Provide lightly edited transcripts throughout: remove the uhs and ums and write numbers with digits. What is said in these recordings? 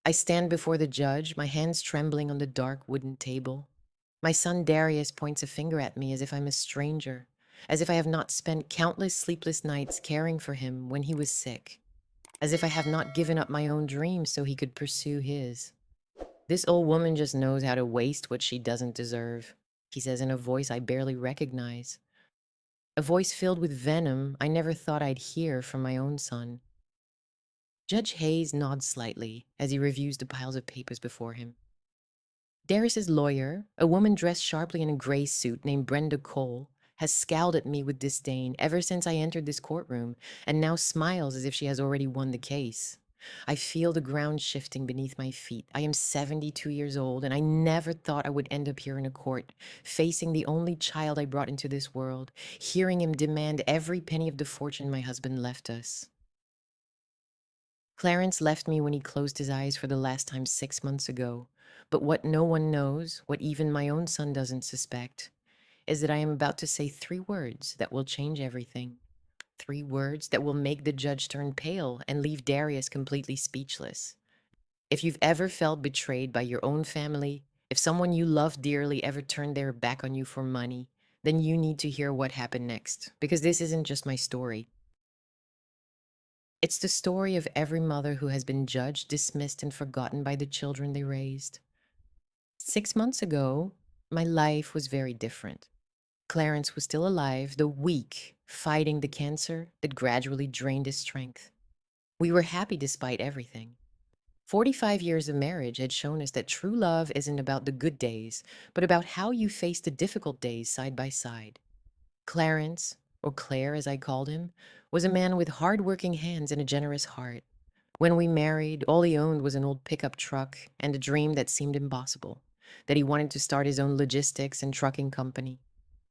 I stand before the judge, my hands trembling on the dark wooden table. My son Darius points a finger at me as if I'm a stranger, as if I have not spent countless sleepless nights caring for him when he was sick, as if I have not given up my own dreams so he could pursue his. This old woman just knows how to waste what she doesn't deserve, he says in a voice I barely recognize. A voice filled with venom I never thought I'd hear from my own son. Judge Hayes nods slightly as he reviews the piles of papers before him. Darius's lawyer, a woman dressed sharply in a gray suit named Brenda Cole, has scowled at me with disdain ever since I entered this courtroom and now smiles as if she has already won the case. I feel the ground shifting beneath my feet. I am 72 years old and I never thought I would end up here in a court, facing the only child I brought into this world, hearing him demand every penny of the fortune my husband left us. Clarence left me when he closed his eyes for the last time 6 months ago. But what no one knows, what even my own son doesn't suspect, is that I am about to say 3 words that will change everything. 3 words that will make the judge turn pale and leave Darius completely speechless. If you've ever felt betrayed by your own family, if someone you love dearly ever turned their back on you for money, then you need to hear what happened next, because this isn't just my story. It's the story of every mother who has been judged, dismissed, and forgotten by the children they raised. 6 months ago, my life was very different. Clarence was still alive, though weak, fighting the cancer that gradually drained his strength. We were happy despite everything. 45 years of marriage had shown us that true love isn't about the good days, but about how you face the difficult days side by side. Clarence, or Claire as I called him, was a man with hard-working hands and a generous heart. When we married, all he owned was an old pickup truck and a dream that seemed impossible, that he wanted to start his own logistics and trucking company.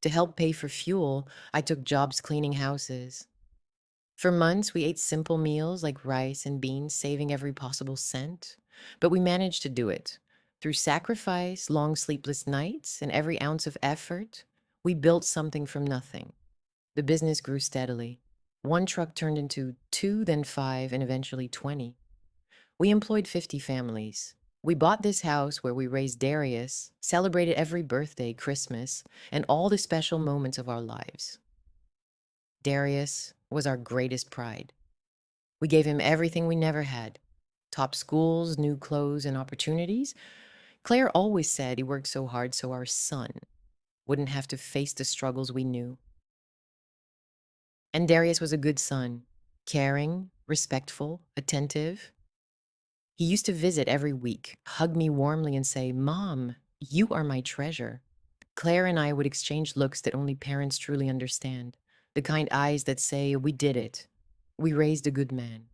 To help pay for fuel, I took jobs cleaning houses. For months, we ate simple meals like rice and beans, saving every possible cent. But we managed to do it. Through sacrifice, long sleepless nights, and every ounce of effort, we built something from nothing. The business grew steadily. One truck turned into two, then five, and eventually 20. We employed 50 families. We bought this house where we raised Darius, celebrated every birthday, Christmas, and all the special moments of our lives. Darius was our greatest pride. We gave him everything we never had: top schools, new clothes, and opportunities. Claire always said he worked so hard so our son wouldn't have to face the struggles we knew. And Darius was a good son, caring, respectful, attentive. He used to visit every week, hug me warmly, and say, "Mom, you are my treasure." Claire and I would exchange looks that only parents truly understand, the kind eyes that say, "We did it. We raised a good man."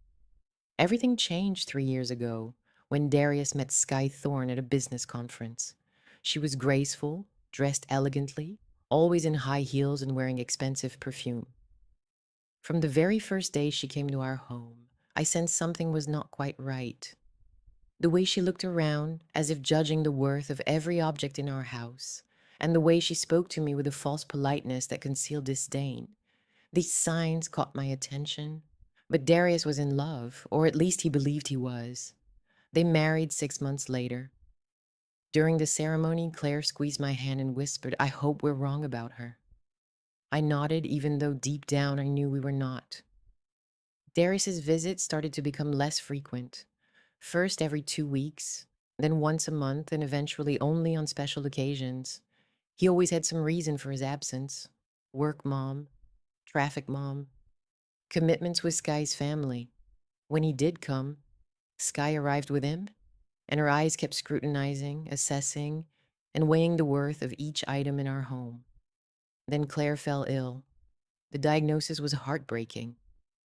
Everything changed 3 years ago when Darius met Sky Thorne at a business conference. She was graceful, dressed elegantly, always in high heels and wearing expensive perfume. From the very first day she came to our home, I sensed something was not quite right. The way she looked around, as if judging the worth of every object in our house, and the way she spoke to me with a false politeness that concealed disdain. These signs caught my attention. But Darius was in love, or at least he believed he was. They married 6 months later. During the ceremony, Claire squeezed my hand and whispered, "I hope we're wrong about her." I nodded, even though deep down I knew we were not. Darius's visits started to become less frequent. First every 2 weeks, then once a month, and eventually only on special occasions. He always had some reason for his absence: work mom, traffic mom, commitments with Sky's family. When he did come, Sky arrived with him, and her eyes kept scrutinizing, assessing, and weighing the worth of each item in our home. Then Claire fell ill. The diagnosis was heartbreaking.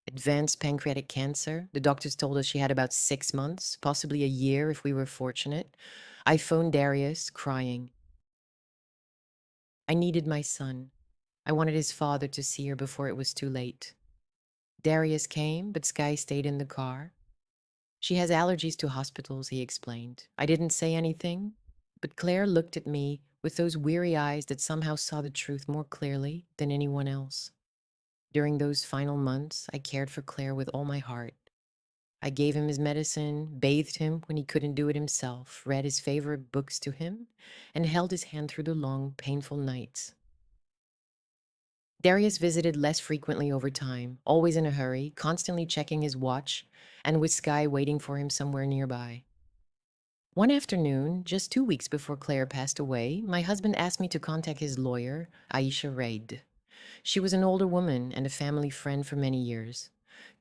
Advanced pancreatic cancer. The doctors told us she had about 6 months, possibly a year if we were fortunate. I phoned Darius, crying. I needed my son. I wanted his father to see her before it was too late. Darius came, but Sky stayed in the car. She has allergies to hospitals, he explained. I didn't say anything, but Claire looked at me with those weary eyes that somehow saw the truth more clearly than anyone else. During those final months, I cared for Claire with all my heart. I gave him his medicine, bathed him when he couldn't do it himself, read his favorite books to him, and held his hand through the long, painful nights. Darius visited less frequently over time, always in a hurry, constantly checking his watch, and with Sky waiting for him somewhere nearby. One afternoon, just 2 weeks before Claire passed away, my husband asked me to contact his lawyer, Aisha Raid. She was an older woman and a family friend for many years.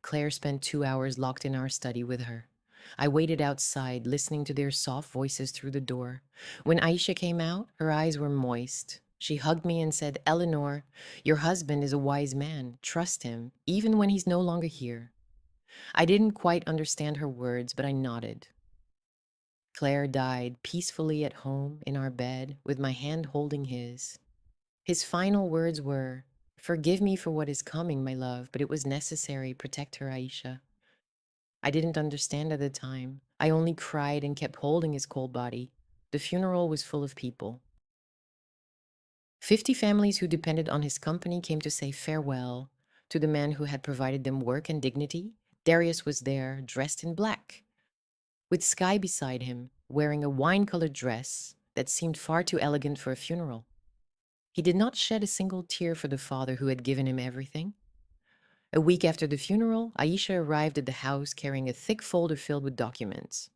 Claire spent 2 hours locked in our study with her. I waited outside, listening to their soft voices through the door. When Aisha came out, her eyes were moist. She hugged me and said, "Eleanor, your husband is a wise man. Trust him, even when he's no longer here." I didn't quite understand her words, but I nodded. Claire died peacefully at home in our bed with my hand holding his. His final words were, "Forgive me for what is coming, my love, but it was necessary. Protect her, Aisha." I didn't understand at the time. I only cried and kept holding his cold body. The funeral was full of people. 50 families who depended on his company came to say farewell to the man who had provided them work and dignity. Darius was there, dressed in black, with Sky beside him, wearing a wine-colored dress that seemed far too elegant for a funeral. He did not shed a single tear for the father who had given him everything. A week after the funeral, Aisha arrived at the house carrying a thick folder filled with documents.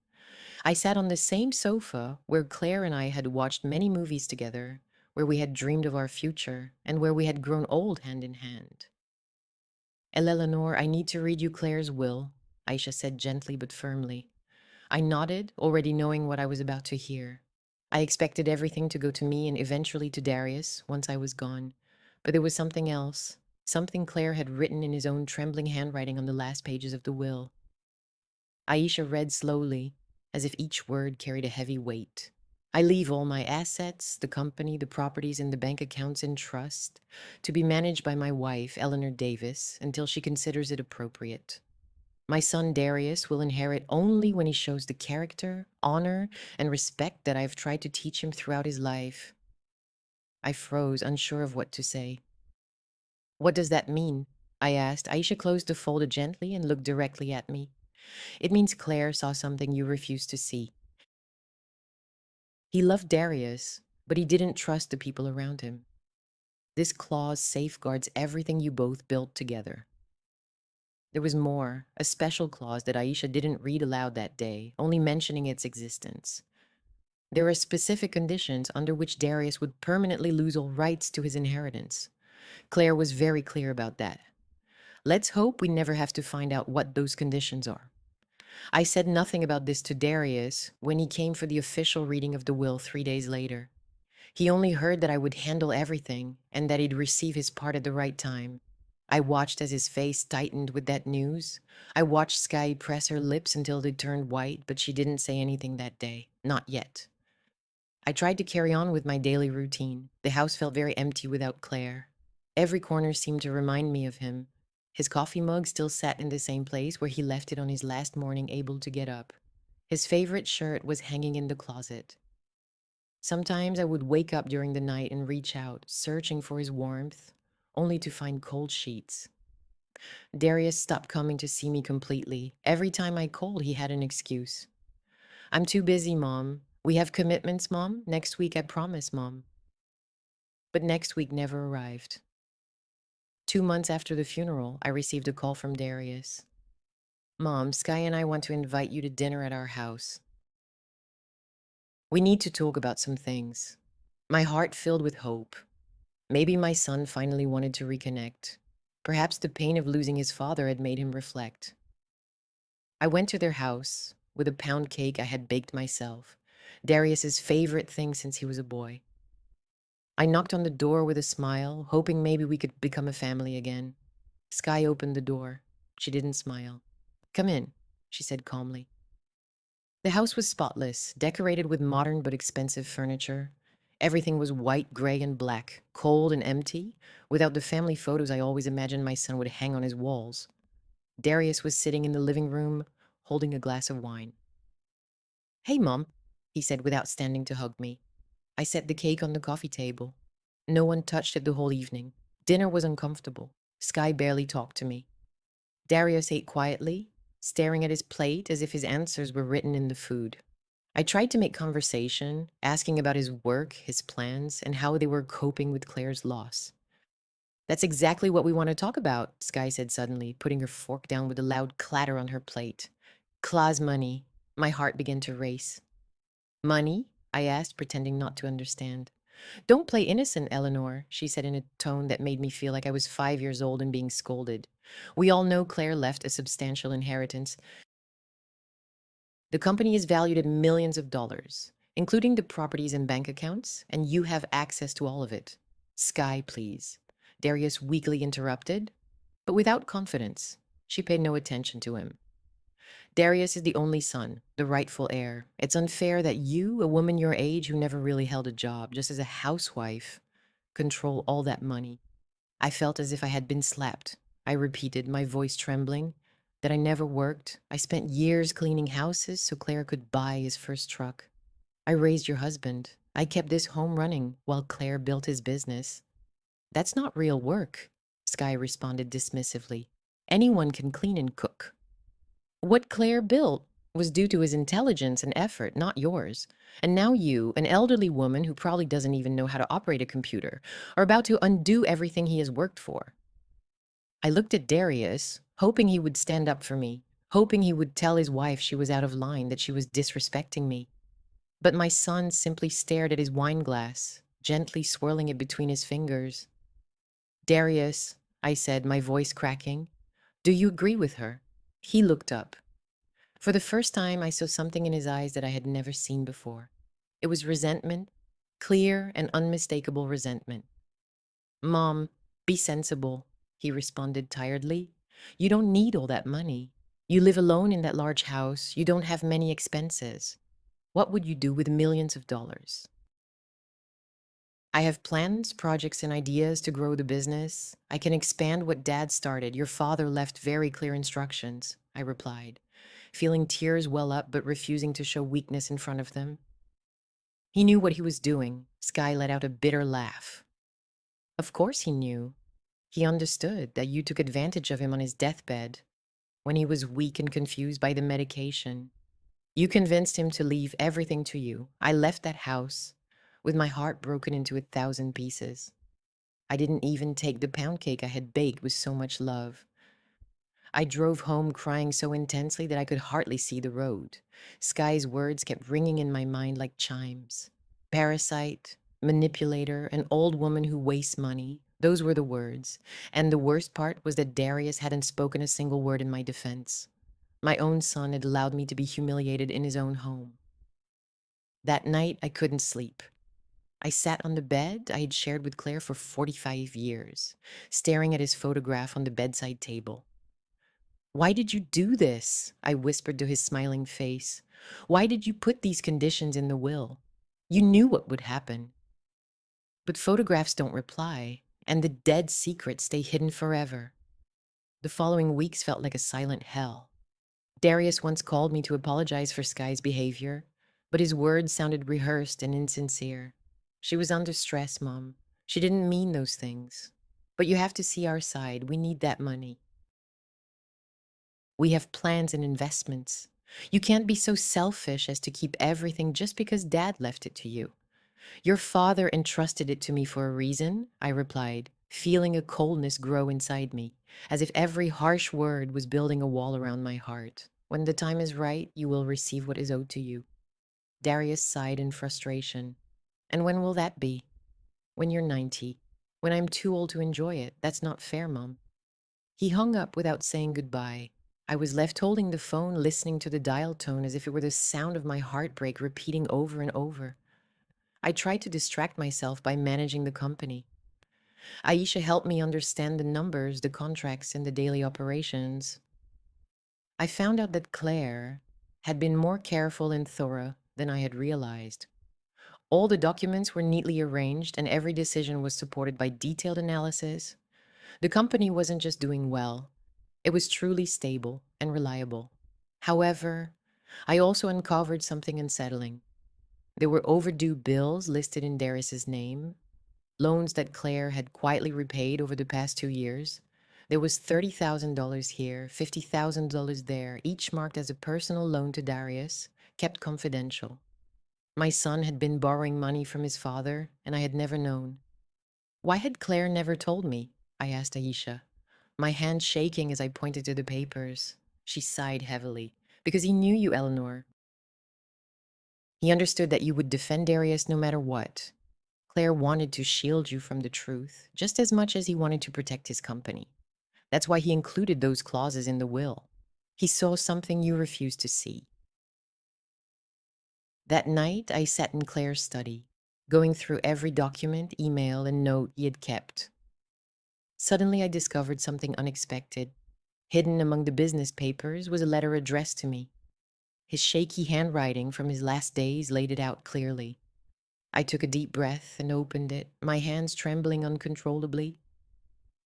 I sat on the same sofa where Claire and I had watched many movies together, where we had dreamed of our future, and where we had grown old hand in hand. "Eleanor, I need to read you Claire's will," Aisha said gently but firmly. I nodded, already knowing what I was about to hear. I expected everything to go to me and eventually to Darius once I was gone. But there was something else, something Claire had written in his own trembling handwriting on the last pages of the will. Aisha read slowly, as if each word carried a heavy weight. "I leave all my assets, the company, the properties, and the bank accounts in trust, to be managed by my wife, Eleanor Davis, until she considers it appropriate. My son Darius will inherit only when he shows the character, honor, and respect that I have tried to teach him throughout his life." I froze, unsure of what to say. "What does that mean?" I asked. Aisha closed the folder gently and looked directly at me. "It means Claire saw something you refused to see. He loved Darius, but he didn't trust the people around him. This clause safeguards everything you both built together." There was more, a special clause that Aisha didn't read aloud that day, only mentioning its existence. There are specific conditions under which Darius would permanently lose all rights to his inheritance. Claire was very clear about that. Let's hope we never have to find out what those conditions are. I said nothing about this to Darius when he came for the official reading of the will 3 days later. He only heard that I would handle everything and that he'd receive his part at the right time. I watched as his face tightened with that news. I watched Sky press her lips until they turned white, but she didn't say anything that day. Not yet. I tried to carry on with my daily routine. The house felt very empty without Claire. Every corner seemed to remind me of him. His coffee mug still sat in the same place where he left it on his last morning able to get up. His favorite shirt was hanging in the closet. Sometimes I would wake up during the night and reach out, searching for his warmth, only to find cold sheets. Darius stopped coming to see me completely. Every time I called, he had an excuse. "I'm too busy, Mom. We have commitments, Mom. Next week, I promise, Mom." But next week never arrived. 2 months after the funeral, I received a call from Darius. "Mom, Sky and I want to invite you to dinner at our house. We need to talk about some things." My heart filled with hope. Maybe my son finally wanted to reconnect. Perhaps the pain of losing his father had made him reflect. I went to their house with a pound cake I had baked myself, Darius's favorite thing since he was a boy. I knocked on the door with a smile, hoping maybe we could become a family again. Sky opened the door. She didn't smile. "Come in," she said calmly. The house was spotless, decorated with modern but expensive furniture. Everything was white, gray, and black, cold and empty, without the family photos I always imagined my son would hang on his walls. Darius was sitting in the living room, holding a glass of wine. "Hey, Mom," he said without standing to hug me. I set the cake on the coffee table. No one touched it the whole evening. Dinner was uncomfortable. Sky barely talked to me. Darius ate quietly, staring at his plate as if his answers were written in the food. I tried to make conversation, asking about his work, his plans, and how they were coping with Claire's loss. That's exactly what we want to talk about, Sky said suddenly, putting her fork down with a loud clatter on her plate. Cla's money. My heart began to race. Money? I asked, pretending not to understand. Don't play innocent, Eleanor, she said in a tone that made me feel like I was 5 years old and being scolded. We all know Claire left a substantial inheritance. The company is valued at millions of dollars, including the properties and bank accounts, and you have access to all of it. Sky, please. Darius weakly interrupted, but without confidence. She paid no attention to him. Darius is the only son, the rightful heir. It's unfair that you, a woman your age who never really held a job, just as a housewife, control all that money. I felt as if I had been slapped. I repeated, my voice trembling, that I never worked. I spent years cleaning houses so Claire could buy his first truck. I raised your husband. I kept this home running while Claire built his business. That's not real work, Sky responded dismissively. Anyone can clean and cook. What Claire built was due to his intelligence and effort, not yours. And now you, an elderly woman who probably doesn't even know how to operate a computer, are about to undo everything he has worked for. I looked at Darius, hoping he would stand up for me, hoping he would tell his wife she was out of line, that she was disrespecting me. But my son simply stared at his wine glass, gently swirling it between his fingers. Darius, I said, my voice cracking, do you agree with her? He looked up. For the first time, I saw something in his eyes that I had never seen before. It was resentment, clear and unmistakable resentment. Mom, be sensible, he responded tiredly. You don't need all that money. You live alone in that large house. You don't have many expenses. What would you do with millions of dollars? I have plans, projects, and ideas to grow the business. I can expand what Dad started. Your father left very clear instructions, I replied, feeling tears well up but refusing to show weakness in front of them. He knew what he was doing. Sky let out a bitter laugh. Of course he knew. He understood that you took advantage of him on his deathbed, when he was weak and confused by the medication. You convinced him to leave everything to you. I left that house with my heart broken into 1,000 pieces. I didn't even take the pound cake I had baked with so much love. I drove home crying so intensely that I could hardly see the road. Sky's words kept ringing in my mind like chimes. Parasite, manipulator, an old woman who wastes money. Those were the words. And the worst part was that Darius hadn't spoken a single word in my defense. My own son had allowed me to be humiliated in his own home. That night, I couldn't sleep. I sat on the bed I had shared with Claire for 45 years, staring at his photograph on the bedside table. Why did you do this? I whispered to his smiling face. Why did you put these conditions in the will? You knew what would happen. But photographs don't reply, and the dead secrets stay hidden forever. The following weeks felt like a silent hell. Darius once called me to apologize for Sky's behavior, but his words sounded rehearsed and insincere. She was under stress, Mom. She didn't mean those things. But you have to see our side. We need that money. We have plans and investments. You can't be so selfish as to keep everything just because Dad left it to you. Your father entrusted it to me for a reason, I replied, feeling a coldness grow inside me, as if every harsh word was building a wall around my heart. When the time is right, you will receive what is owed to you. Darius sighed in frustration. And when will that be? When you're 90. When I'm too old to enjoy it. That's not fair, Mom. He hung up without saying goodbye. I was left holding the phone, listening to the dial tone as if it were the sound of my heartbreak repeating over and over. I tried to distract myself by managing the company. Aisha helped me understand the numbers, the contracts, and the daily operations. I found out that Claire had been more careful and thorough than I had realized. All the documents were neatly arranged, and every decision was supported by detailed analysis. The company wasn't just doing well, it was truly stable and reliable. However, I also uncovered something unsettling. There were overdue bills listed in Darius's name, loans that Claire had quietly repaid over the past 2 years, There was $30,000 here, $50,000 there, each marked as a personal loan to Darius, kept confidential. My son had been borrowing money from his father, and I had never known. Why had Claire never told me? I asked Aisha, my hand shaking as I pointed to the papers. She sighed heavily. Because he knew you, Eleanor. He understood that you would defend Darius no matter what. Claire wanted to shield you from the truth, just as much as he wanted to protect his company. That's why he included those clauses in the will. He saw something you refused to see. That night, I sat in Claire's study, going through every document, email, and note he had kept. Suddenly, I discovered something unexpected. Hidden among the business papers was a letter addressed to me. His shaky handwriting from his last days laid it out clearly. I took a deep breath and opened it, my hands trembling uncontrollably.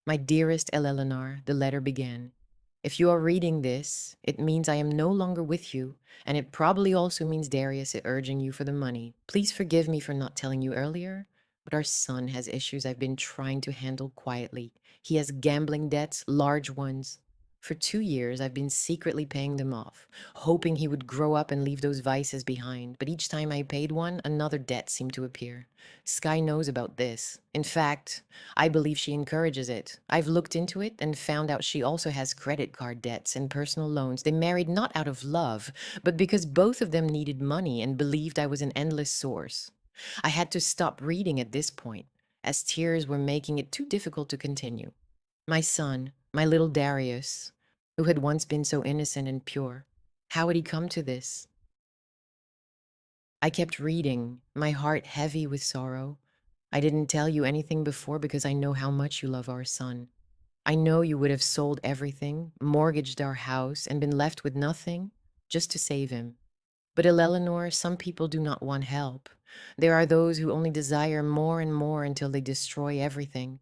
My dearest Eleanor, the letter began. If you are reading this, it means I am no longer with you, and it probably also means Darius is urging you for the money. Please forgive me for not telling you earlier, but our son has issues I've been trying to handle quietly. He has gambling debts, large ones. For 2 years, I've been secretly paying them off, hoping he would grow up and leave those vices behind. But each time I paid one, another debt seemed to appear. Sky knows about this. In fact, I believe she encourages it. I've looked into it and found out she also has credit card debts and personal loans. They married not out of love, but because both of them needed money and believed I was an endless source. I had to stop reading at this point, as tears were making it too difficult to continue. My son, my little Darius, who had once been so innocent and pure, how had he come to this? I kept reading, my heart heavy with sorrow. I didn't tell you anything before because I know how much you love our son. I know you would have sold everything, mortgaged our house, and been left with nothing just to save him. But Eleanor, some people do not want help. There are those who only desire more and more until they destroy everything.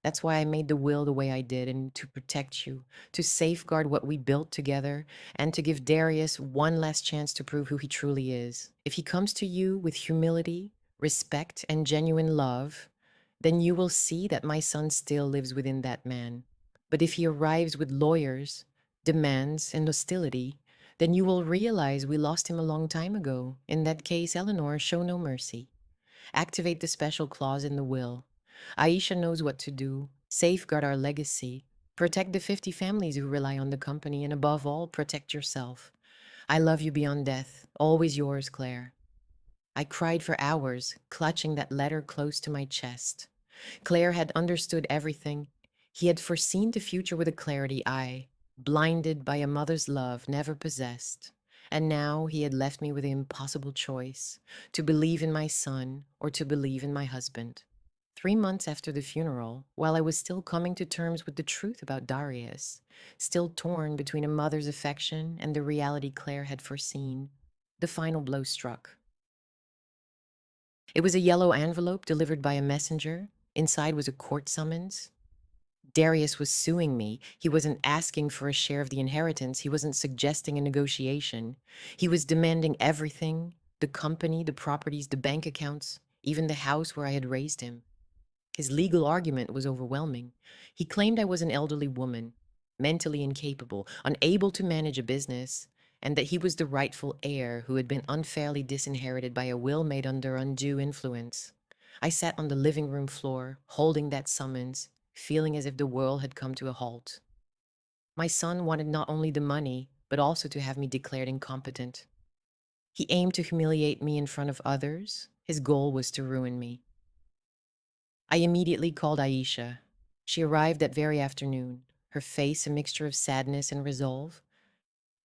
That's why I made the will the way I did, and to protect you, to safeguard what we built together, and to give Darius one last chance to prove who he truly is. If he comes to you with humility, respect, and genuine love, then you will see that my son still lives within that man. But if he arrives with lawyers, demands, and hostility, then you will realize we lost him a long time ago. In that case, Eleanor, show no mercy. Activate the special clause in the will. Aisha knows what to do. Safeguard our legacy. Protect the 50 families who rely on the company, and above all, protect yourself. I love you beyond death. Always yours, Claire. I cried for hours, clutching that letter close to my chest. Claire had understood everything. He had foreseen the future with a clarity I, blinded by a mother's love, never possessed. And now he had left me with the impossible choice, to believe in my son or to believe in my husband. 3 months after the funeral, while I was still coming to terms with the truth about Darius, still torn between a mother's affection and the reality Claire had foreseen, the final blow struck. It was a yellow envelope delivered by a messenger. Inside was a court summons. Darius was suing me. He wasn't asking for a share of the inheritance. He wasn't suggesting a negotiation. He was demanding everything: the company, the properties, the bank accounts, even the house where I had raised him. His legal argument was overwhelming. He claimed I was an elderly woman, mentally incapable, unable to manage a business, and that he was the rightful heir who had been unfairly disinherited by a will made under undue influence. I sat on the living room floor, holding that summons, feeling as if the world had come to a halt. My son wanted not only the money, but also to have me declared incompetent. He aimed to humiliate me in front of others. His goal was to ruin me. I immediately called Aisha. She arrived that very afternoon, her face a mixture of sadness and resolve.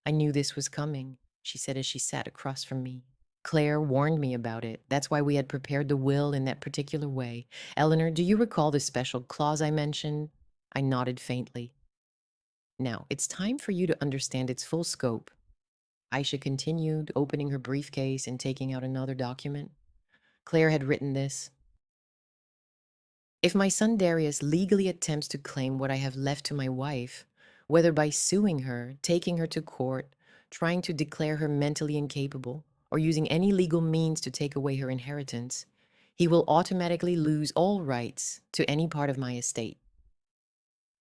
I knew this was coming, she said as she sat across from me. Claire warned me about it. That's why we had prepared the will in that particular way. Eleanor, do you recall the special clause I mentioned? I nodded faintly. Now, it's time for you to understand its full scope. Aisha continued, opening her briefcase and taking out another document. Claire had written this. If my son Darius legally attempts to claim what I have left to my wife, whether by suing her, taking her to court, trying to declare her mentally incapable, or using any legal means to take away her inheritance, he will automatically lose all rights to any part of my estate.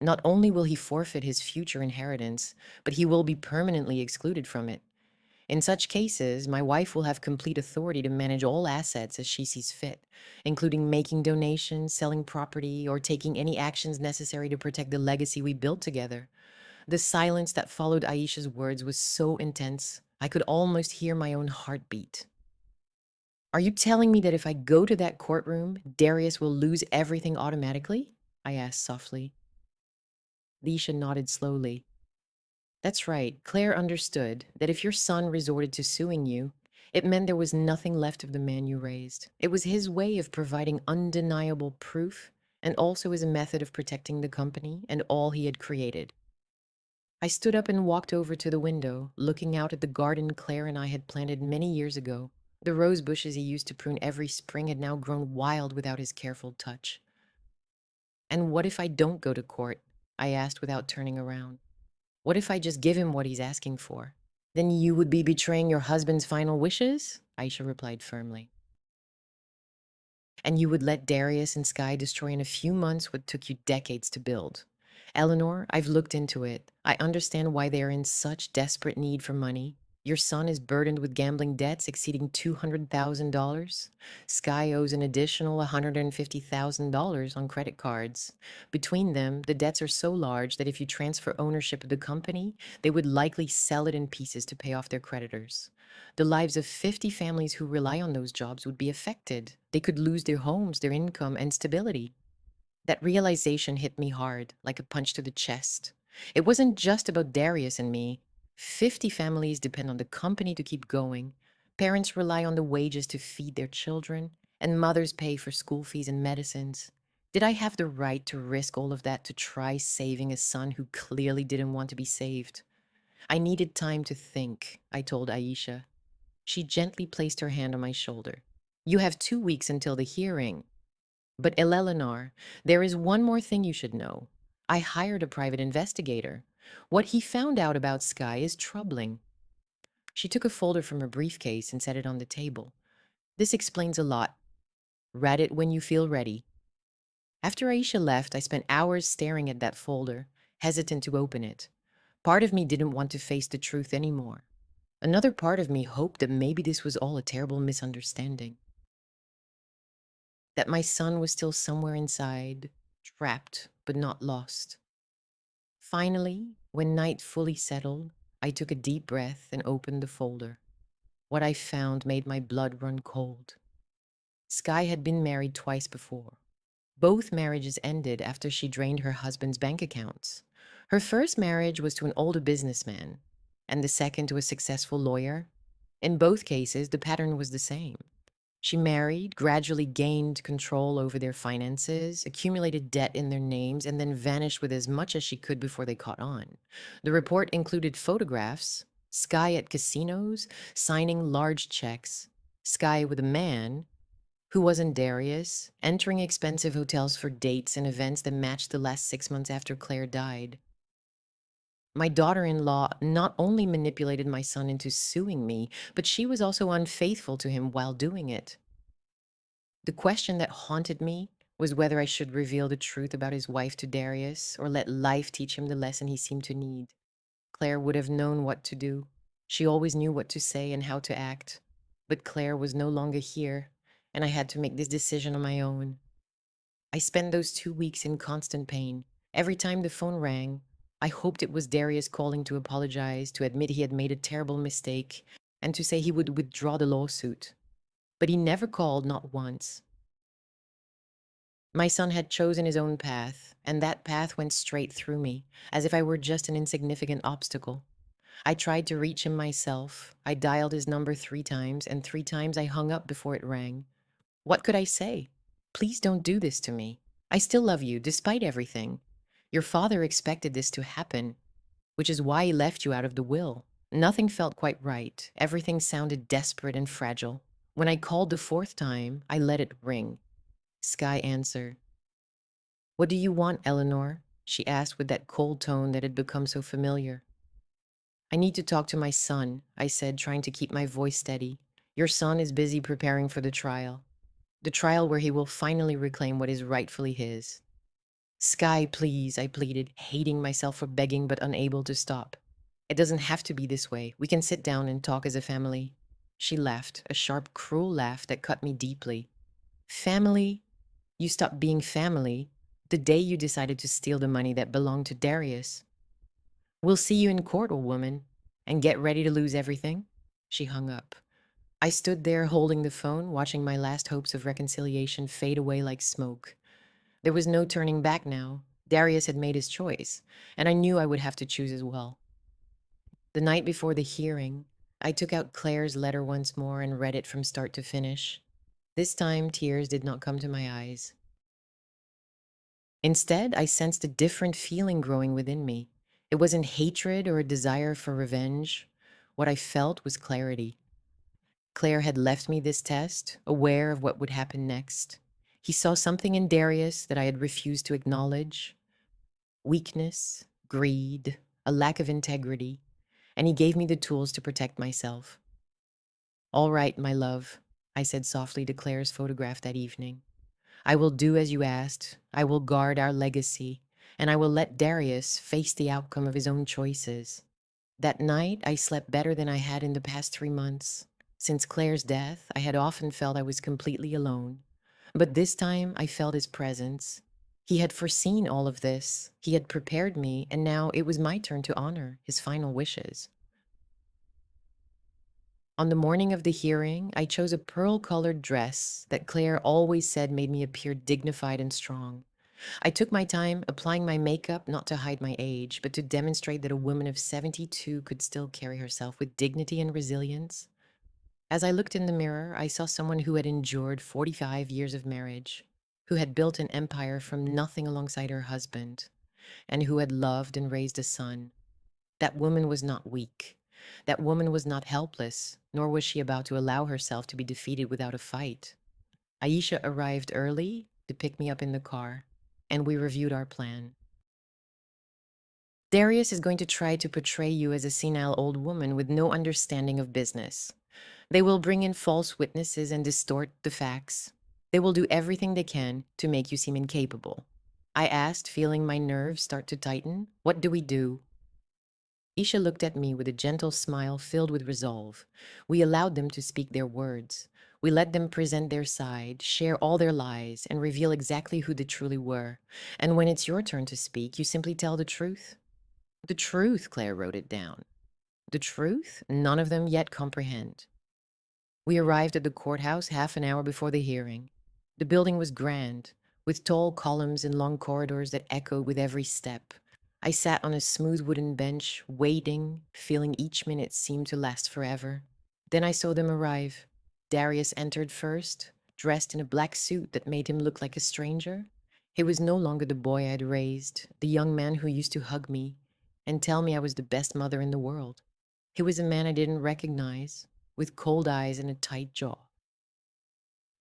Not only will he forfeit his future inheritance, but he will be permanently excluded from it. In such cases, my wife will have complete authority to manage all assets as she sees fit, including making donations, selling property, or taking any actions necessary to protect the legacy we built together. The silence that followed Aisha's words was so intense, I could almost hear my own heartbeat. Are you telling me that if I go to that courtroom, Darius will lose everything automatically? I asked softly. Leisha nodded slowly. That's right. Claire understood that if your son resorted to suing you, it meant there was nothing left of the man you raised. It was his way of providing undeniable proof and also as a method of protecting the company and all he had created. I stood up and walked over to the window, looking out at the garden Claire and I had planted many years ago. The rose bushes he used to prune every spring had now grown wild without his careful touch. And what if I don't go to court? I asked without turning around. What if I just give him what he's asking for? Then you would be betraying your husband's final wishes? Aisha replied firmly. And you would let Darius and Sky destroy in a few months what took you decades to build. Eleanor, I've looked into it. I understand why they are in such desperate need for money. Your son is burdened with gambling debts exceeding $200,000. Sky owes an additional $150,000 on credit cards. Between them, the debts are so large that if you transfer ownership of the company, they would likely sell it in pieces to pay off their creditors. The lives of 50 families who rely on those jobs would be affected. They could lose their homes, their income, and stability. That realization hit me hard, like a punch to the chest. It wasn't just about Darius and me. 50 families depend on the company to keep going. Parents rely on the wages to feed their children, and mothers pay for school fees and medicines. Did I have the right to risk all of that to try saving a son who clearly didn't want to be saved? I needed time to think, I told Aisha. She gently placed her hand on my shoulder. You have 2 weeks until the hearing. But Eleanor, there is one more thing you should know. I hired a private investigator. What he found out about Sky is troubling. She took a folder from her briefcase and set it on the table. This explains a lot. Read it when you feel ready. After Aisha left, I spent hours staring at that folder, hesitant to open it. Part of me didn't want to face the truth anymore. Another part of me hoped that maybe this was all a terrible misunderstanding. That my son was still somewhere inside, trapped but not lost. Finally, when night fully settled, I took a deep breath and opened the folder. What I found made my blood run cold. Sky had been married twice before. Both marriages ended after she drained her husband's bank accounts. Her first marriage was to an older businessman, and the second to a successful lawyer. In both cases, the pattern was the same. She married, gradually gained control over their finances, accumulated debt in their names, and then vanished with as much as she could before they caught on. The report included photographs, Sky at casinos, signing large checks, Sky with a man who wasn't Darius, entering expensive hotels for dates and events that matched the last 6 months after Claire died. My daughter-in-law not only manipulated my son into suing me, but she was also unfaithful to him while doing it. The question that haunted me was whether I should reveal the truth about his wife to Darius or let life teach him the lesson he seemed to need. Claire would have known what to do. She always knew what to say and how to act. But Claire was no longer here, and I had to make this decision on my own. I spent those 2 weeks in constant pain. Every time the phone rang, I hoped it was Darius calling to apologize, to admit he had made a terrible mistake, and to say he would withdraw the lawsuit. But he never called, not once. My son had chosen his own path, and that path went straight through me, as if I were just an insignificant obstacle. I tried to reach him myself. I dialed his number 3 times, and 3 times I hung up before it rang. What could I say? Please don't do this to me. I still love you, despite everything. Your father expected this to happen, which is why he left you out of the will. Nothing felt quite right. Everything sounded desperate and fragile. When I called the 4th time, I let it ring. Sky answered. What do you want, Eleanor? She asked with that cold tone that had become so familiar. I need to talk to my son, I said, trying to keep my voice steady. Your son is busy preparing for the trial where he will finally reclaim what is rightfully his. Sky, please, I pleaded, hating myself for begging but unable to stop. It doesn't have to be this way. We can sit down and talk as a family. She laughed, a sharp, cruel laugh that cut me deeply. Family? You stopped being family the day you decided to steal the money that belonged to Darius. We'll see you in court, old woman, and get ready to lose everything. She hung up. I stood there holding the phone, watching my last hopes of reconciliation fade away like smoke. There was no turning back now. Darius had made his choice, and I knew I would have to choose as well. The night before the hearing, I took out Claire's letter once more and read it from start to finish. This time, tears did not come to my eyes. Instead, I sensed a different feeling growing within me. It wasn't hatred or a desire for revenge. What I felt was clarity. Claire had left me this test, aware of what would happen next. He saw something in Darius that I had refused to acknowledge: weakness, greed, a lack of integrity, and he gave me the tools to protect myself. All right, my love, I said softly to Claire's photograph that evening. I will do as you asked. I will guard our legacy, and I will let Darius face the outcome of his own choices. That night, I slept better than I had in the past 3 months. Since Claire's death, I had often felt I was completely alone. But this time, I felt his presence. He had foreseen all of this. He had prepared me, and now it was my turn to honor his final wishes. On the morning of the hearing, I chose a pearl-colored dress that Claire always said made me appear dignified and strong. I took my time applying my makeup not to hide my age, but to demonstrate that a woman of 72 could still carry herself with dignity and resilience. As I looked in the mirror, I saw someone who had endured 45 years of marriage, who had built an empire from nothing alongside her husband, and who had loved and raised a son. That woman was not weak. That woman was not helpless, nor was she about to allow herself to be defeated without a fight. Aisha arrived early to pick me up in the car, and we reviewed our plan. Darius is going to try to portray you as a senile old woman with no understanding of business. They will bring in false witnesses and distort the facts. They will do everything they can to make you seem incapable. I asked, feeling my nerves start to tighten. What do we do? Isha looked at me with a gentle smile filled with resolve. We allowed them to speak their words. We let them present their side, share all their lies, and reveal exactly who they truly were. And when it's your turn to speak, you simply tell the truth. The truth, Claire wrote it down. The truth none of them yet comprehend. We arrived at the courthouse half an hour before the hearing. The building was grand, with tall columns and long corridors that echoed with every step. I sat on a smooth wooden bench, waiting, feeling each minute seemed to last forever. Then I saw them arrive. Darius entered first, dressed in a black suit that made him look like a stranger. He was no longer the boy I had raised, the young man who used to hug me and tell me I was the best mother in the world. He was a man I didn't recognize, with cold eyes and a tight jaw.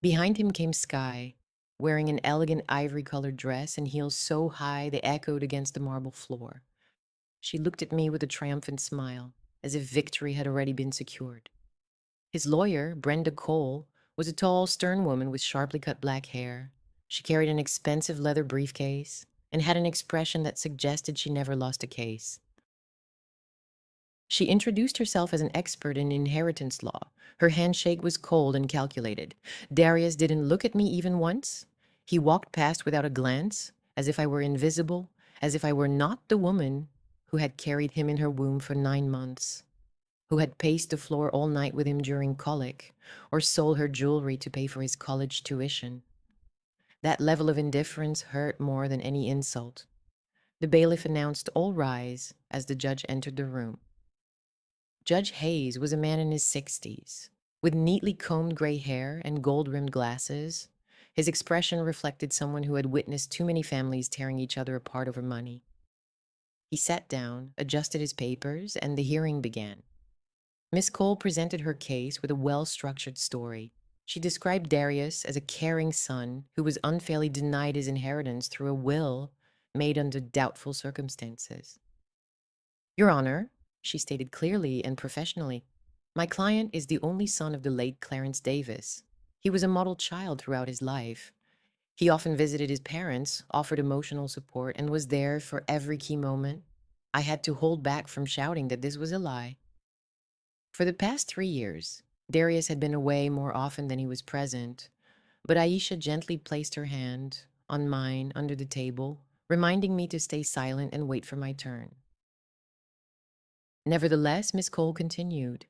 Behind him came Sky, wearing an elegant ivory-colored dress and heels so high they echoed against the marble floor. She looked at me with a triumphant smile, as if victory had already been secured. His lawyer, Brenda Cole, was a tall, stern woman with sharply cut black hair. She carried an expensive leather briefcase and had an expression that suggested she never lost a case. She introduced herself as an expert in inheritance law. Her handshake was cold and calculated. Darius didn't look at me even once. He walked past without a glance, as if I were invisible, as if I were not the woman who had carried him in her womb for 9 months, who had paced the floor all night with him during colic, or sold her jewelry to pay for his college tuition. That level of indifference hurt more than any insult. The bailiff announced all rise as the judge entered the room. Judge Hayes was a man in his 60s, with neatly combed gray hair and gold-rimmed glasses. His expression reflected someone who had witnessed too many families tearing each other apart over money. He sat down, adjusted his papers, and the hearing began. Miss Cole presented her case with a well-structured story. She described Darius as a caring son who was unfairly denied his inheritance through a will made under doubtful circumstances. Your Honor, she stated clearly and professionally, my client is the only son of the late Clarence Davis. He was a model child throughout his life. He often visited his parents, offered emotional support, and was there for every key moment. I had to hold back from shouting that this was a lie. For the past 3 years, Darius had been away more often than he was present, but Aisha gently placed her hand on mine under the table, reminding me to stay silent and wait for my turn. Nevertheless, Miss Cole continued.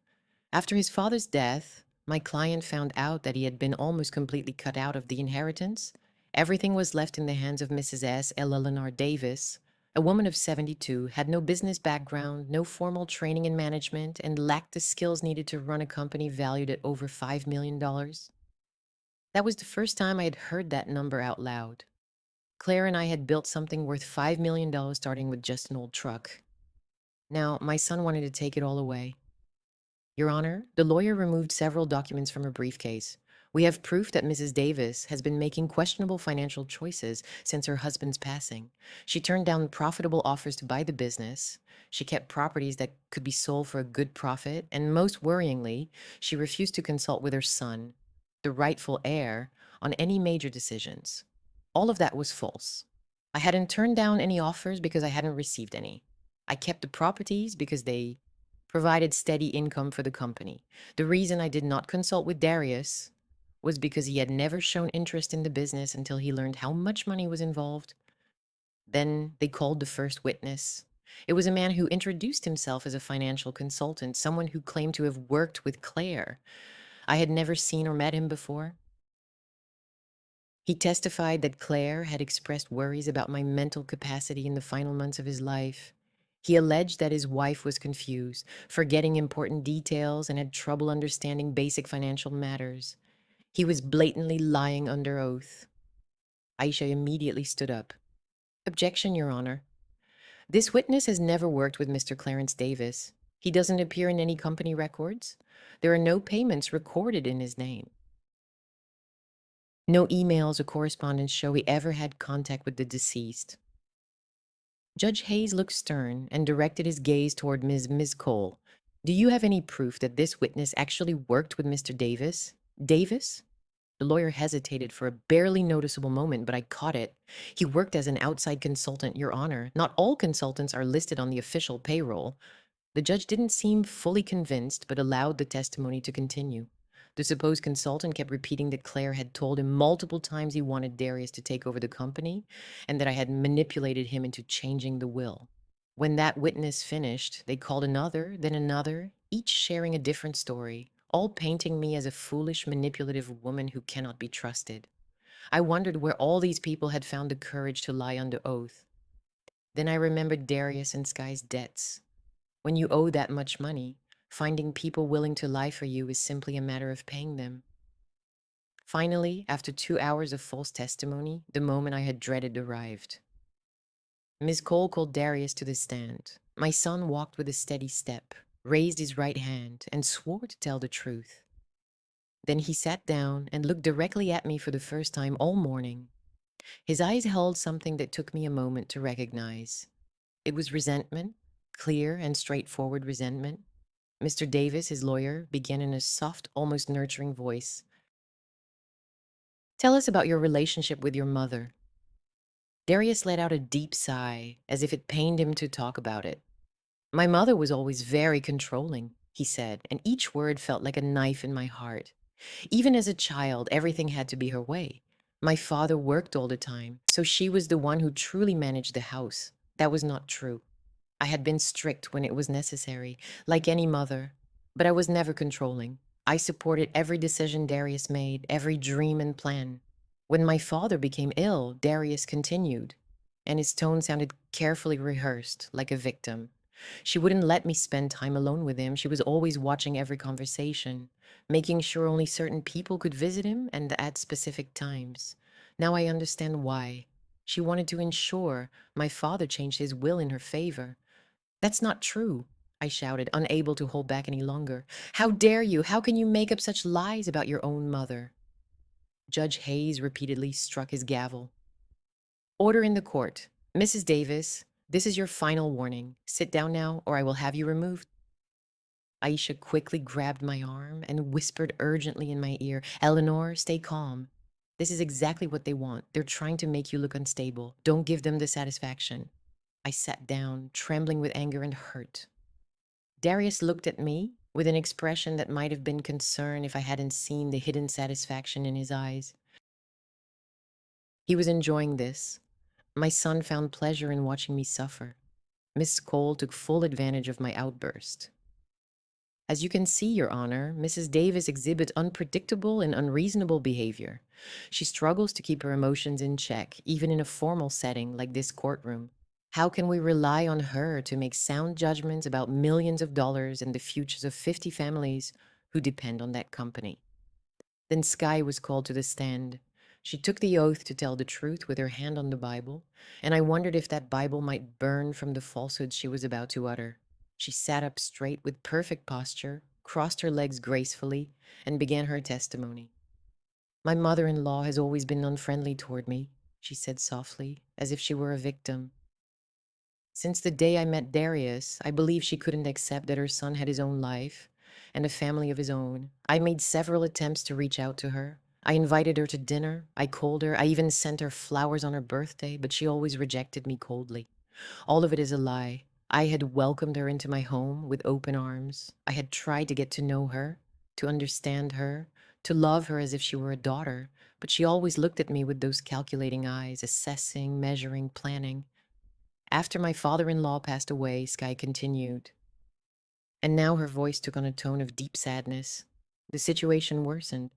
After his father's death, my client found out that he had been almost completely cut out of the inheritance. Everything was left in the hands of Mrs. S. Eleanor Davis, a woman of 72, had no business background, no formal training in management, and lacked the skills needed to run a company valued at over $5 million. That was the first time I had heard that number out loud. Claire and I had built something worth $5 million starting with just an old truck. Now, my son wanted to take it all away. Your Honor, the lawyer removed several documents from her briefcase. We have proof that Mrs. Davis has been making questionable financial choices since her husband's passing. She turned down profitable offers to buy the business. She kept properties that could be sold for a good profit. And most worryingly, she refused to consult with her son, the rightful heir, on any major decisions. All of that was false. I hadn't turned down any offers because I hadn't received any. I kept the properties because they provided steady income for the company. The reason I did not consult with Darius was because he had never shown interest in the business until he learned how much money was involved. Then they called the first witness. It was a man who introduced himself as a financial consultant, someone who claimed to have worked with Claire. I had never seen or met him before. He testified that Claire had expressed worries about my mental capacity in the final months of his life. He alleged that his wife was confused, forgetting important details, and had trouble understanding basic financial matters. He was blatantly lying under oath. Aisha immediately stood up. Objection, Your Honor. This witness has never worked with Mr. Clarence Davis. He doesn't appear in any company records. There are no payments recorded in his name. No emails or correspondence show he ever had contact with the deceased. Judge Hayes looked stern and directed his gaze toward Ms. Cole. Do you have any proof that this witness actually worked with Mr. Davis? Davis? The lawyer hesitated for a barely noticeable moment, but I caught it. He worked as an outside consultant, Your Honor. Not all consultants are listed on the official payroll. The judge didn't seem fully convinced, but allowed the testimony to continue. The supposed consultant kept repeating that Claire had told him multiple times he wanted Darius to take over the company and that I had manipulated him into changing the will. When that witness finished, they called another, then another, each sharing a different story, all painting me as a foolish, manipulative woman who cannot be trusted. I wondered where all these people had found the courage to lie under oath. Then I remembered Darius and Sky's debts. When you owe that much money, finding people willing to lie for you is simply a matter of paying them. Finally, after 2 hours of false testimony, the moment I had dreaded arrived. Miss Cole called Darius to the stand. My son walked with a steady step, raised his right hand, and swore to tell the truth. Then he sat down and looked directly at me for the first time all morning. His eyes held something that took me a moment to recognize. It was resentment, clear and straightforward resentment. Mr. Davis, his lawyer, began in a soft, almost nurturing voice. Tell us about your relationship with your mother. Darius let out a deep sigh, as if it pained him to talk about it. My mother was always very controlling, he said, and each word felt like a knife in my heart. Even as a child, everything had to be her way. My father worked all the time, so she was the one who truly managed the house. That was not true. I had been strict when it was necessary, like any mother, but I was never controlling. I supported every decision Darius made, every dream and plan. When my father became ill, Darius continued, and his tone sounded carefully rehearsed, like a victim. She wouldn't let me spend time alone with him. She was always watching every conversation, making sure only certain people could visit him and at specific times. Now I understand why. She wanted to ensure my father changed his will in her favor. That's not true, I shouted, unable to hold back any longer. How dare you? How can you make up such lies about your own mother? Judge Hayes repeatedly struck his gavel. Order in the court. Mrs. Davis, this is your final warning. Sit down now, or I will have you removed. Aisha quickly grabbed my arm and whispered urgently in my ear, Eleanor, stay calm. This is exactly what they want. They're trying to make you look unstable. Don't give them the satisfaction." I sat down, trembling with anger and hurt. Darius looked at me with an expression that might have been concern if I hadn't seen the hidden satisfaction in his eyes. He was enjoying this. My son found pleasure in watching me suffer. Miss Cole took full advantage of my outburst. "As you can see, Your Honor, Mrs. Davis exhibits unpredictable and unreasonable behavior. She struggles to keep her emotions in check, even in a formal setting like this courtroom. How can we rely on her to make sound judgments about millions of dollars and the futures of 50 families who depend on that company?" Then Skye was called to the stand. She took the oath to tell the truth with her hand on the Bible, and I wondered if that Bible might burn from the falsehoods she was about to utter. She sat up straight with perfect posture, crossed her legs gracefully, and began her testimony. "My mother-in-law has always been unfriendly toward me," she said softly, as if she were a victim. "Since the day I met Darius, I believe she couldn't accept that her son had his own life and a family of his own. I made several attempts to reach out to her. I invited her to dinner. I called her. I even sent her flowers on her birthday, but she always rejected me coldly. All of it is a lie. I had welcomed her into my home with open arms. I had tried to get to know her, to understand her, to love her as if she were a daughter, but she always looked at me with those calculating eyes, assessing, measuring, planning. After my father-in-law passed away," Skye continued, and now her voice took on a tone of deep sadness, "the situation worsened.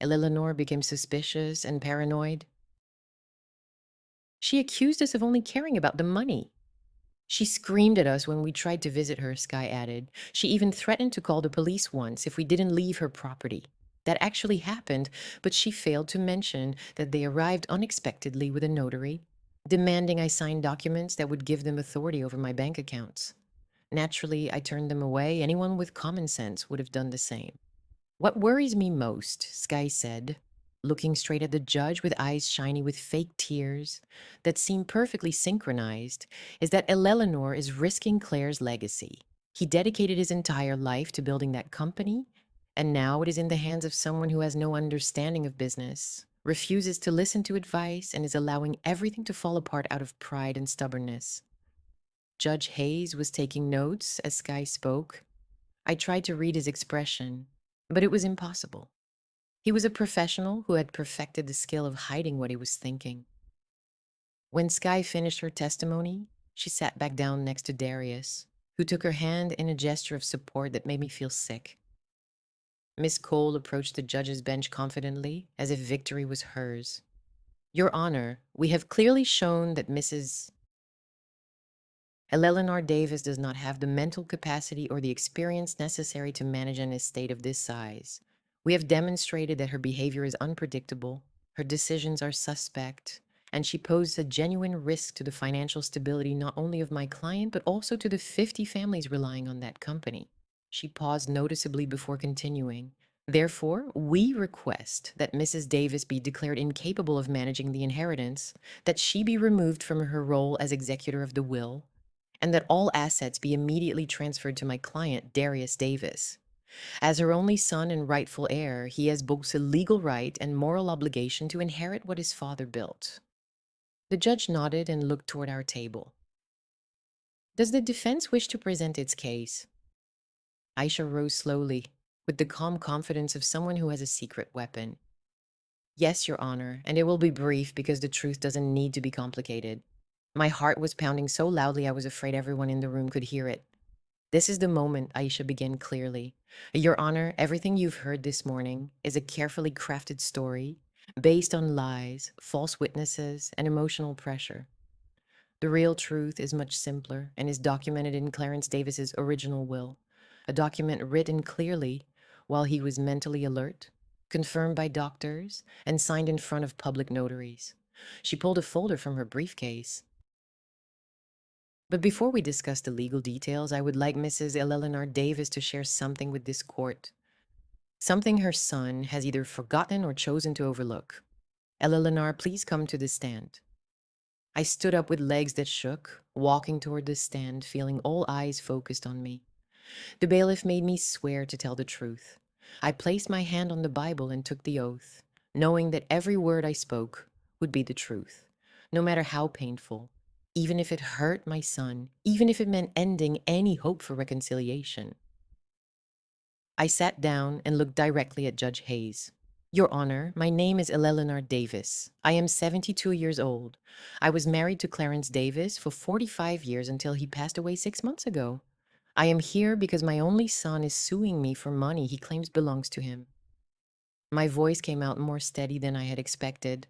Eleanor became suspicious and paranoid. She accused us of only caring about the money. She screamed at us when we tried to visit her," Skye added. "She even threatened to call the police once if we didn't leave her property. That actually happened, but she failed to mention that they arrived unexpectedly with a notary, demanding I sign documents that would give them authority over my bank accounts. Naturally, I turned them away. Anyone with common sense would have done the same." "What worries me most," Skye said, looking straight at the judge with eyes shiny with fake tears that seemed perfectly synchronized, "is that Eleanor is risking Claire's legacy. He dedicated his entire life to building that company, and now it is in the hands of someone who has no understanding of business, refuses to listen to advice, and is allowing everything to fall apart out of pride and stubbornness." Judge Hayes was taking notes as Skye spoke. I tried to read his expression, but it was impossible. He was a professional who had perfected the skill of hiding what he was thinking. When Skye finished her testimony, she sat back down next to Darius, who took her hand in a gesture of support that made me feel sick. Miss Cole approached the judge's bench confidently, as if victory was hers. "Your Honor, we have clearly shown that Mrs. Eleanor Davis does not have the mental capacity or the experience necessary to manage an estate of this size. We have demonstrated that her behavior is unpredictable, her decisions are suspect, and she poses a genuine risk to the financial stability not only of my client, but also to the 50 families relying on that company." She paused noticeably before continuing. "Therefore, we request that Mrs. Davis be declared incapable of managing the inheritance, that she be removed from her role as executor of the will, and that all assets be immediately transferred to my client, Darius Davis. As her only son and rightful heir, he has both a legal right and moral obligation to inherit what his father built." The judge nodded and looked toward our table. "Does the defense wish to present its case?" Aisha rose slowly, with the calm confidence of someone who has a secret weapon. "Yes, Your Honor, and it will be brief because the truth doesn't need to be complicated." My heart was pounding so loudly I was afraid everyone in the room could hear it. "This is the moment," Aisha began clearly. "Your Honor, everything you've heard this morning is a carefully crafted story based on lies, false witnesses, and emotional pressure. The real truth is much simpler and is documented in Clarence Davis's original will, a document written clearly while he was mentally alert, confirmed by doctors, and signed in front of public notaries." She pulled a folder from her briefcase. "But before we discuss the legal details, I would like Mrs. Eleanor Davis to share something with this court. Something her son has either forgotten or chosen to overlook. Eleanor, please come to the stand." I stood up with legs that shook, walking toward the stand, feeling all eyes focused on me. The bailiff made me swear to tell the truth. I placed my hand on the Bible and took the oath. knowing that every word I spoke would be the truth, no matter how painful, even if it hurt my son, even if it meant ending any hope for reconciliation. I sat down and looked directly at Judge Hayes. Your Honor, my name is Eleanor Davis. I am 72 years old. I was married to Clarence Davis for 45 years until he passed away 6 months ago. I am here because my only son is suing me for money he claims belongs to him. My voice came out more steady than I had expected.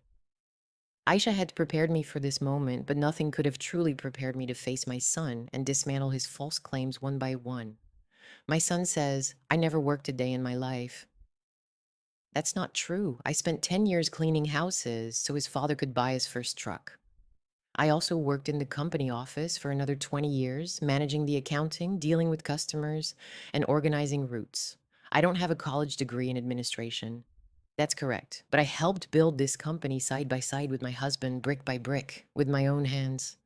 Aisha had prepared me for this moment, but nothing could have truly prepared me to face my son and dismantle his false claims one by one. My son says, I never worked a day in my life. That's not true. I spent 10 years cleaning houses so his father could buy his first truck. I also worked in the company office for another 20 years, managing the accounting, dealing with customers, and organizing routes. I don't have a college degree in administration. That's correct. But I helped build this company side by side with my husband, brick by brick, with my own hands.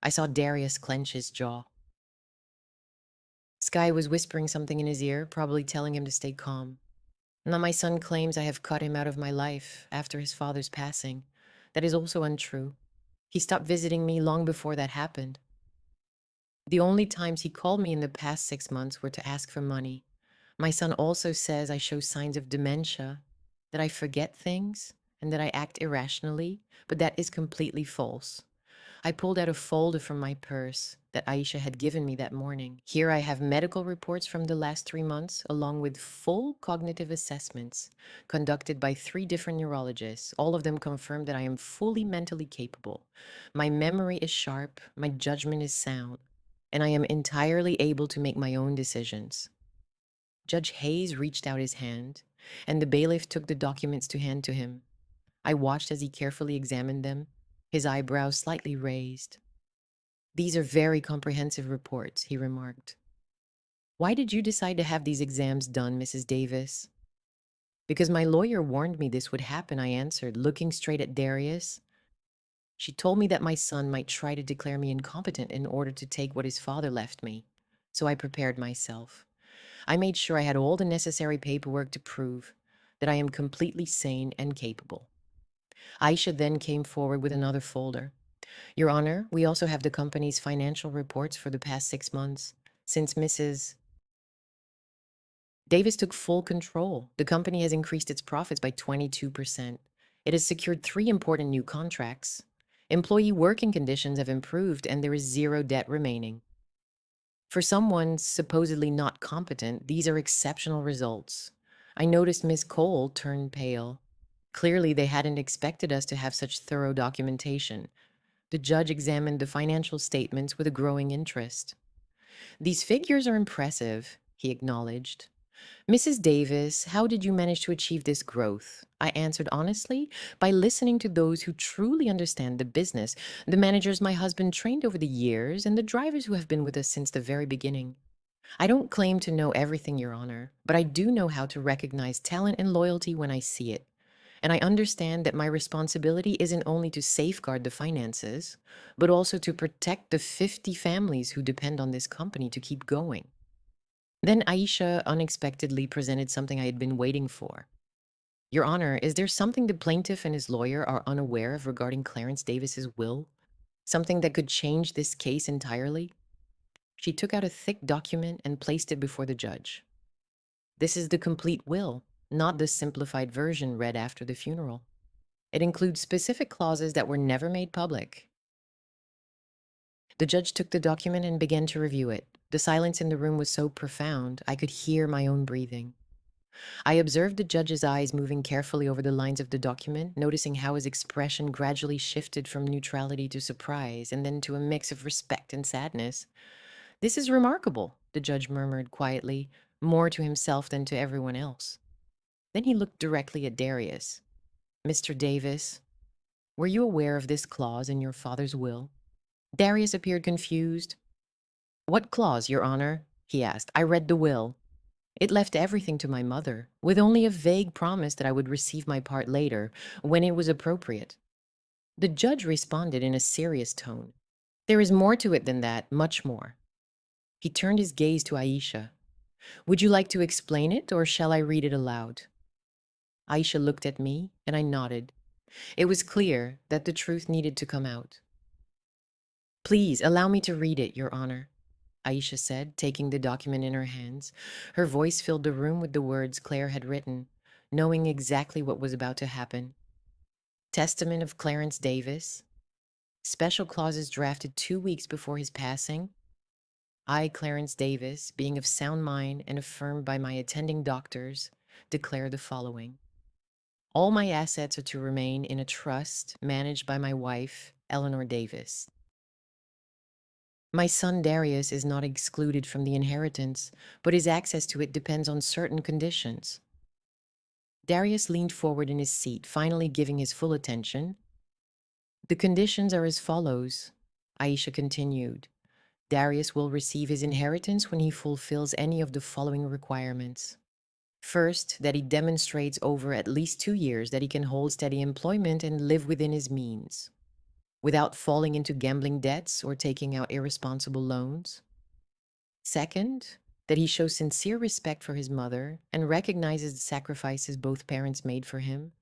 I saw Darius clench his jaw. Sky was whispering something in his ear, probably telling him to stay calm. Now my son claims I have cut him out of my life after his father's passing. That is also untrue. He stopped visiting me long before that happened. The only times he called me in the past 6 months were to ask for money. My son also says I show signs of dementia, that I forget things, and that I act irrationally, but that is completely false. I pulled out a folder from my purse that Aisha had given me that morning. Here I have medical reports from the last 3 months, along with full cognitive assessments conducted by 3 different neurologists. All of them confirm that I am fully mentally capable. My memory is sharp, my judgment is sound, and I am entirely able to make my own decisions. Judge Hayes reached out his hand, and the bailiff took the documents to hand to him. I watched as he carefully examined them, his eyebrows slightly raised. These are very comprehensive reports, he remarked. Why did you decide to have these exams done, Mrs. Davis? Because my lawyer warned me this would happen, I answered, looking straight at Darius. She told me that my son might try to declare me incompetent in order to take what his father left me. So I prepared myself. I made sure I had all the necessary paperwork to prove that I am completely sane and capable. Aisha then came forward with another folder. Your Honor, we also have the company's financial reports for the past 6 months. Since Mrs. Davis took full control, the company has increased its profits by 22%. It has secured 3 important new contracts. Employee working conditions have improved, and there is zero debt remaining. For someone supposedly not competent, these are exceptional results. I noticed Miss Cole turned pale. Clearly, they hadn't expected us to have such thorough documentation. The judge examined the financial statements with a growing interest. These figures are impressive, he acknowledged. Mrs. Davis, how did you manage to achieve this growth? I answered honestly, by listening to those who truly understand the business, the managers my husband trained over the years, and the drivers who have been with us since the very beginning. I don't claim to know everything, Your Honor, but I do know how to recognize talent and loyalty when I see it. And I understand that my responsibility isn't only to safeguard the finances, but also to protect the 50 families who depend on this company to keep going. Then Aisha unexpectedly presented something I had been waiting for. Your Honor, is there something the plaintiff and his lawyer are unaware of regarding Clarence Davis's will? Something that could change this case entirely? She took out a thick document and placed it before the judge. This is the complete will, not the simplified version read after the funeral. It includes specific clauses that were never made public. The judge took the document and began to review it. The silence in the room was so profound, I could hear my own breathing. I observed the judge's eyes moving carefully over the lines of the document, noticing how his expression gradually shifted from neutrality to surprise and then to a mix of respect and sadness. This is remarkable, the judge murmured quietly, more to himself than to everyone else. Then he looked directly at Darius. Mr. Davis, were you aware of this clause in your father's will? Darius appeared confused. What clause, Your Honor? He asked. I read the will. It left everything to my mother, with only a vague promise that I would receive my part later, when it was appropriate. The judge responded in a serious tone. There is more to it than that, much more. He turned his gaze to Aisha. Would you like to explain it, or shall I read it aloud? Aisha looked at me, and I nodded. It was clear that the truth needed to come out. "Please allow me to read it, Your Honor," Aisha said, taking the document in her hands. Her voice filled the room with the words Claire had written, knowing exactly what was about to happen. Testament of Clarence Davis. Special clauses drafted 2 weeks before his passing. I, Clarence Davis, being of sound mind and affirmed by my attending doctors, declare the following. All my assets are to remain in a trust managed by my wife, Eleanor Davis. My son Darius is not excluded from the inheritance, but his access to it depends on certain conditions. Darius leaned forward in his seat, finally giving his full attention. The conditions are as follows, Aisha continued. Darius will receive his inheritance when he fulfills any of the following requirements. First, that he demonstrates over at least 2 years that he can hold steady employment and live within his means, without falling into gambling debts or taking out irresponsible loans. Second, that he shows sincere respect for his mother and recognizes the sacrifices both parents made for him.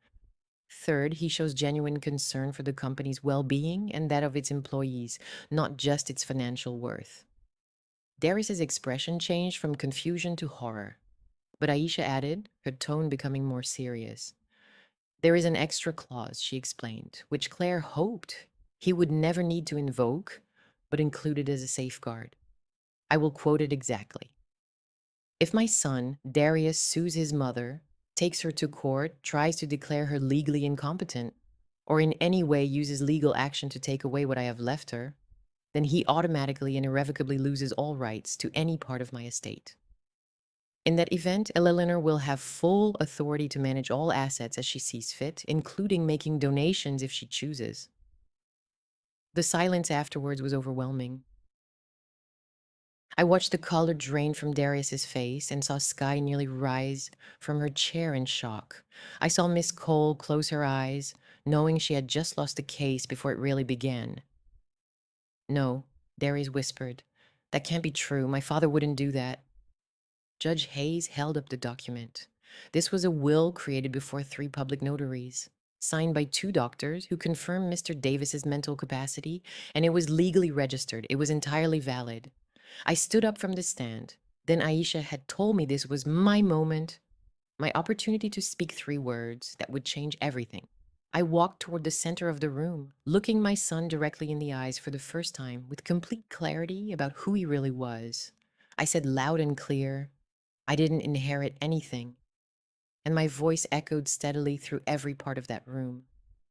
Third, he shows genuine concern for the company's well-being and that of its employees, not just its financial worth. Darius's expression changed from confusion to horror, but Aisha added, her tone becoming more serious. There is an extra clause, she explained, which Claire hoped he would never need to invoke, but included as a safeguard. I will quote it exactly. If my son, Darius, sues his mother, takes her to court, tries to declare her legally incompetent, or in any way uses legal action to take away what I have left her, then he automatically and irrevocably loses all rights to any part of my estate. In that event, Eleanor will have full authority to manage all assets as she sees fit, including making donations if she chooses. The silence afterwards was overwhelming. I watched the color drain from Darius's face and saw Sky nearly rise from her chair in shock. I saw Miss Cole close her eyes, knowing she had just lost the case before it really began. No, Darius whispered. That can't be true. My father wouldn't do that. Judge Hayes held up the document. This was a will created before 3 public notaries, signed by 2 doctors who confirmed Mr. Davis's mental capacity, and it was legally registered. It was entirely valid. I stood up from the stand. Then Aisha had told me this was my moment, my opportunity to speak 3 words that would change everything. I walked toward the center of the room, looking my son directly in the eyes for the first time with complete clarity about who he really was. I said loud and clear, I didn't inherit anything, and my voice echoed steadily through every part of that room.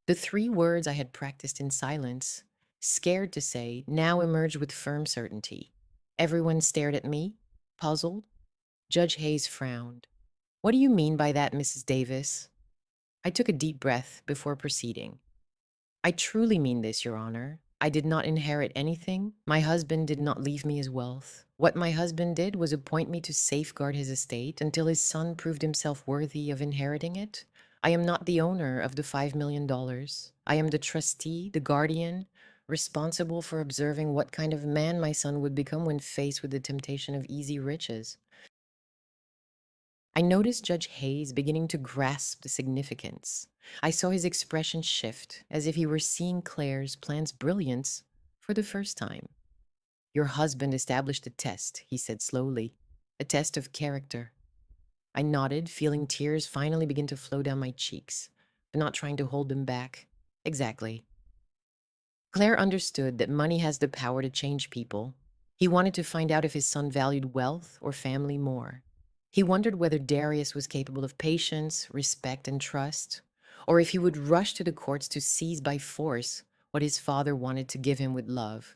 The 3 words I had practiced in silence, scared to say, now emerged with firm certainty. Everyone stared at me, puzzled. Judge Hayes frowned. What do you mean by that, Mrs. Davis? I took a deep breath before proceeding. I truly mean this, Your Honor. I did not inherit anything. My husband did not leave me his wealth. What my husband did was appoint me to safeguard his estate until his son proved himself worthy of inheriting it. I am not the owner of the $5 million. I am the trustee, the guardian, responsible for observing what kind of man my son would become when faced with the temptation of easy riches. I noticed Judge Hayes beginning to grasp the significance. I saw his expression shift, as if he were seeing Claire's plan's brilliance for the first time. Your husband established a test, he said slowly, a test of character. I nodded, feeling tears finally begin to flow down my cheeks, but not trying to hold them back. Exactly. Claire understood that money has the power to change people. He wanted to find out if his son valued wealth or family more. He wondered whether Darius was capable of patience, respect, and trust, or if he would rush to the courts to seize by force what his father wanted to give him with love.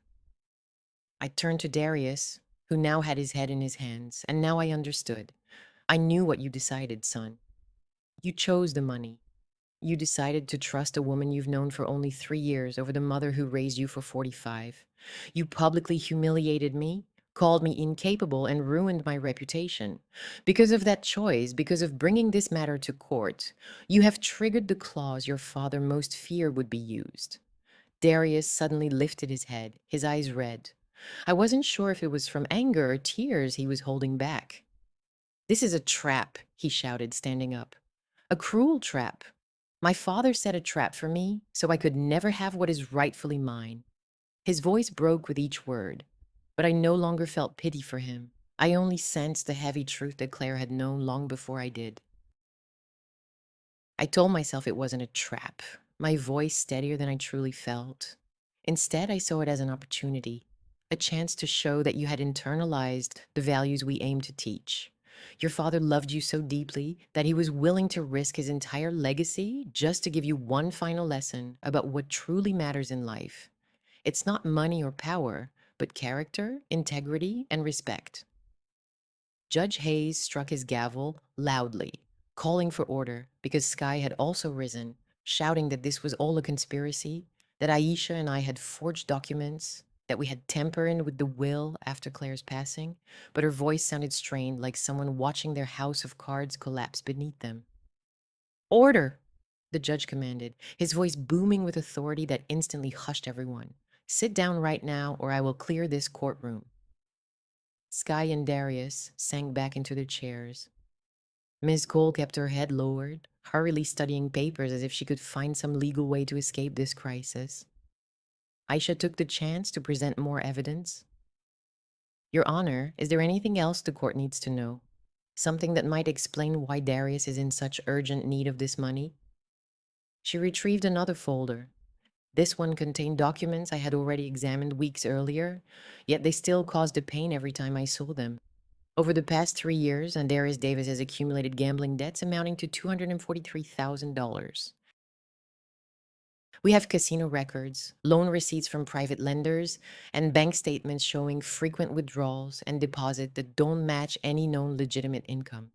I turned to Darius, who now had his head in his hands, and now I understood. I knew what you decided, son. You chose the money. You decided to trust a woman you've known for only 3 years over the mother who raised you for 45. You publicly humiliated me, called me incapable, and ruined my reputation. Because of that choice, because of bringing this matter to court, you have triggered the clause your father most feared would be used. Darius suddenly lifted his head, his eyes red. I wasn't sure if it was from anger or tears he was holding back. This is a trap, he shouted, standing up. A cruel trap. My father set a trap for me so I could never have what is rightfully mine. His voice broke with each word, but I no longer felt pity for him. I only sensed the heavy truth that Claire had known long before I did. I told myself it wasn't a trap, my voice steadier than I truly felt. Instead, I saw it as an opportunity, a chance to show that you had internalized the values we aim to teach. Your father loved you so deeply that he was willing to risk his entire legacy just to give you one final lesson about what truly matters in life. It's not money or power, but character, integrity, and respect. Judge Hayes struck his gavel loudly, calling for order because Sky had also risen, shouting that this was all a conspiracy, that Aisha and I had forged documents, that we had tampered with the will after Claire's passing, but her voice sounded strained like someone watching their house of cards collapse beneath them. Order! The judge commanded, his voice booming with authority that instantly hushed everyone. Sit down right now, or I will clear this courtroom. Sky and Darius sank back into their chairs. Miss Cole kept her head lowered, hurriedly studying papers as if she could find some legal way to escape this crisis. Aisha took the chance to present more evidence. Your Honor, is there anything else the court needs to know? Something that might explain why Darius is in such urgent need of this money? She retrieved another folder. This one contained documents I had already examined weeks earlier, yet they still caused a pain every time I saw them. Over the past 3 years, Darius Davis has accumulated gambling debts amounting to $243,000. We have casino records, loan receipts from private lenders, and bank statements showing frequent withdrawals and deposits that don't match any known legitimate income.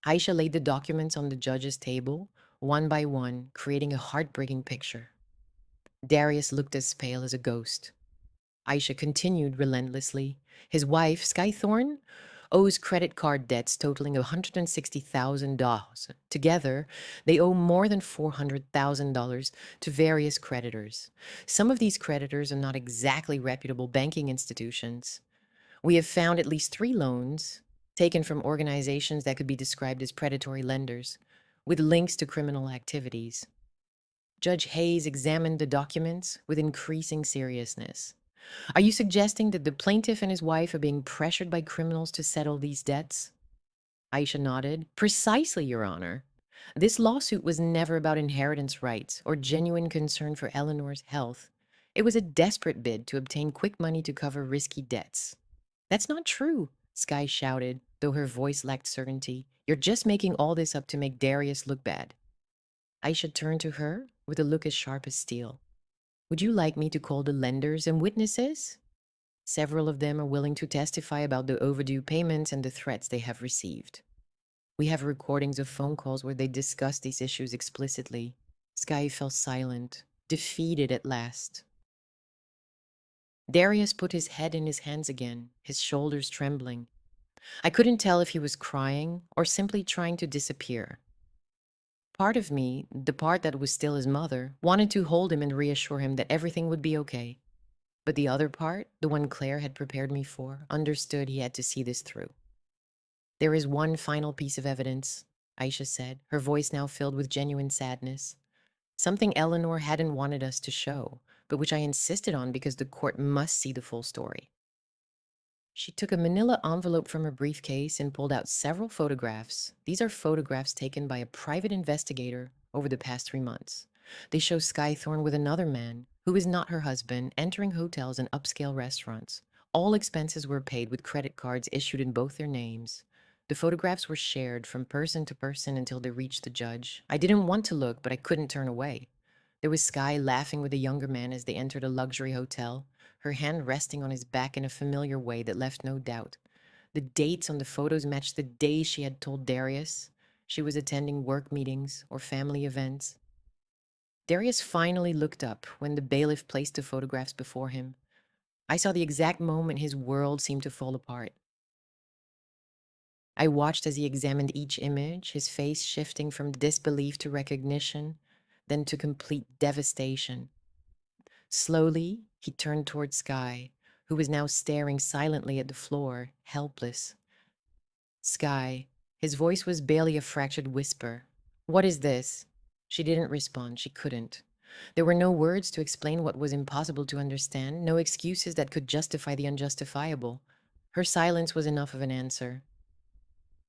Aisha laid the documents on the judge's table, one by one, creating a heartbreaking picture. Darius looked as pale as a ghost. Aisha continued relentlessly. His wife, Sky Thorne, owes credit card debts totaling $160,000. Together, they owe more than $400,000 to various creditors. Some of these creditors are not exactly reputable banking institutions. We have found at least 3 loans taken from organizations that could be described as predatory lenders, with links to criminal activities. Judge Hayes examined the documents with increasing seriousness. Are you suggesting that the plaintiff and his wife are being pressured by criminals to settle these debts? Aisha nodded. Precisely, Your Honor. This lawsuit was never about inheritance rights or genuine concern for Eleanor's health. It was a desperate bid to obtain quick money to cover risky debts. That's not true, Sky shouted, though her voice lacked certainty. You're just making all this up to make Darius look bad. Aisha turned to her with a look as sharp as steel. Would you like me to call the lenders and witnesses? Several of them are willing to testify about the overdue payments and the threats they have received. We have recordings of phone calls where they discuss these issues explicitly. Sky fell silent, defeated at last. Darius put his head in his hands again, his shoulders trembling. I couldn't tell if he was crying or simply trying to disappear. Part of me, the part that was still his mother, wanted to hold him and reassure him that everything would be okay. But the other part, the one Claire had prepared me for, understood he had to see this through. There is one final piece of evidence, Aisha said, her voice now filled with genuine sadness. Something Eleanor hadn't wanted us to show, but which I insisted on because the court must see the full story. She took a manila envelope from her briefcase and pulled out several photographs. These are photographs taken by a private investigator over the past 3 months. They show Sky Thorne with another man, who is not her husband, entering hotels and upscale restaurants. All expenses were paid with credit cards issued in both their names. The photographs were shared from person to person until they reached the judge. I didn't want to look, but I couldn't turn away. There was Sky laughing with a younger man as they entered a luxury hotel, her hand resting on his back in a familiar way that left no doubt. The dates on the photos matched the days she had told Darius she was attending work meetings or family events. Darius finally looked up when the bailiff placed the photographs before him. I saw the exact moment his world seemed to fall apart. I watched as he examined each image, his face shifting from disbelief to recognition, then to complete devastation. Slowly, he turned toward Sky, who was now staring silently at the floor, helpless. Sky, his voice was barely a fractured whisper. What is this? She didn't respond. She couldn't. There were no words to explain what was impossible to understand, no excuses that could justify the unjustifiable. Her silence was enough of an answer.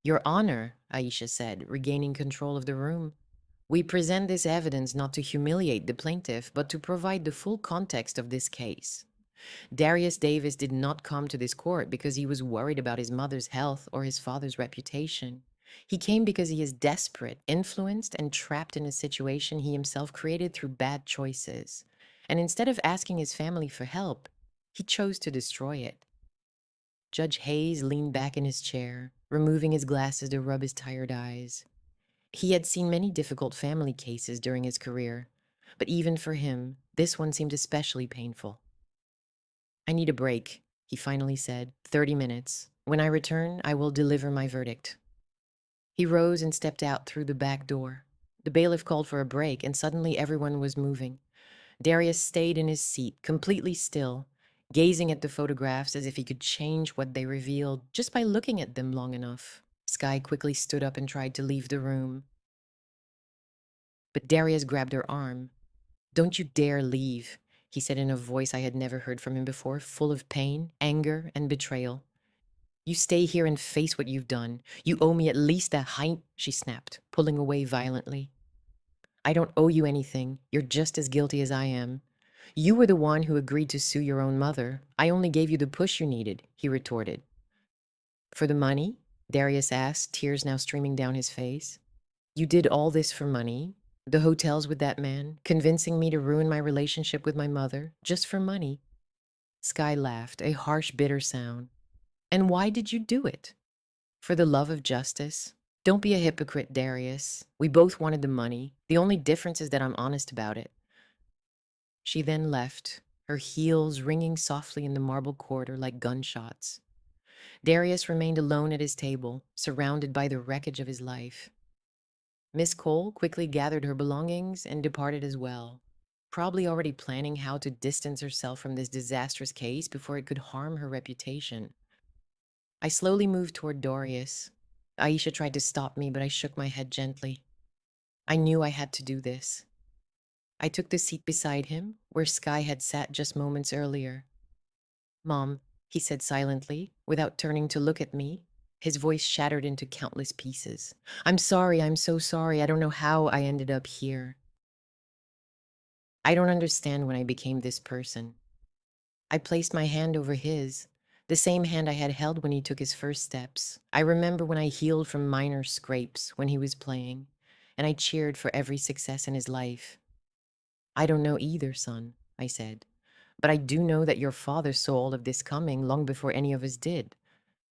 Your Honor, Aisha said, regaining control of the room. We present this evidence not to humiliate the plaintiff, but to provide the full context of this case. Darius Davis did not come to this court because he was worried about his mother's health or his father's reputation. He came because he is desperate, influenced, and trapped in a situation he himself created through bad choices. And instead of asking his family for help, he chose to destroy it. Judge Hayes leaned back in his chair, removing his glasses to rub his tired eyes. He had seen many difficult family cases during his career, but even for him, this one seemed especially painful. I need a break, he finally said. 30 minutes. When I return, I will deliver my verdict. He rose and stepped out through the back door. The bailiff called for a break, and suddenly everyone was moving. Darius stayed in his seat, completely still, gazing at the photographs as if he could change what they revealed just by looking at them long enough. Skye quickly stood up and tried to leave the room. But Darius grabbed her arm. Don't you dare leave, he said in a voice I had never heard from him before, full of pain, anger, and betrayal. You stay here and face what you've done. You owe me at least a height, she snapped, pulling away violently. I don't owe you anything. You're just as guilty as I am. You were the one who agreed to sue your own mother. I only gave you the push you needed, he retorted. For the money? Darius asked, tears now streaming down his face. You did all this for money? The hotels with that man, convincing me to ruin my relationship with my mother, just for money? Skye laughed, a harsh, bitter sound. And why did you do it? For the love of justice. Don't be a hypocrite, Darius. We both wanted the money. The only difference is that I'm honest about it. She then left, her heels ringing softly in the marble corridor like gunshots. Darius remained alone at his table, surrounded by the wreckage of his life. Miss Cole quickly gathered her belongings and departed as well, probably already planning how to distance herself from this disastrous case before it could harm her reputation. I slowly moved toward Darius. Aisha tried to stop me, but I shook my head gently. I knew I had to do this. I took the seat beside him, where Skye had sat just moments earlier. Mom, he said silently, without turning to look at me. His voice shattered into countless pieces. I'm sorry, I'm so sorry. I don't know how I ended up here. I don't understand when I became this person. I placed my hand over his, the same hand I had held when he took his first steps. I remember when I healed from minor scrapes when he was playing, and I cheered for every success in his life. I don't know either, son, I said, but I do know that your father saw all of this coming long before any of us did.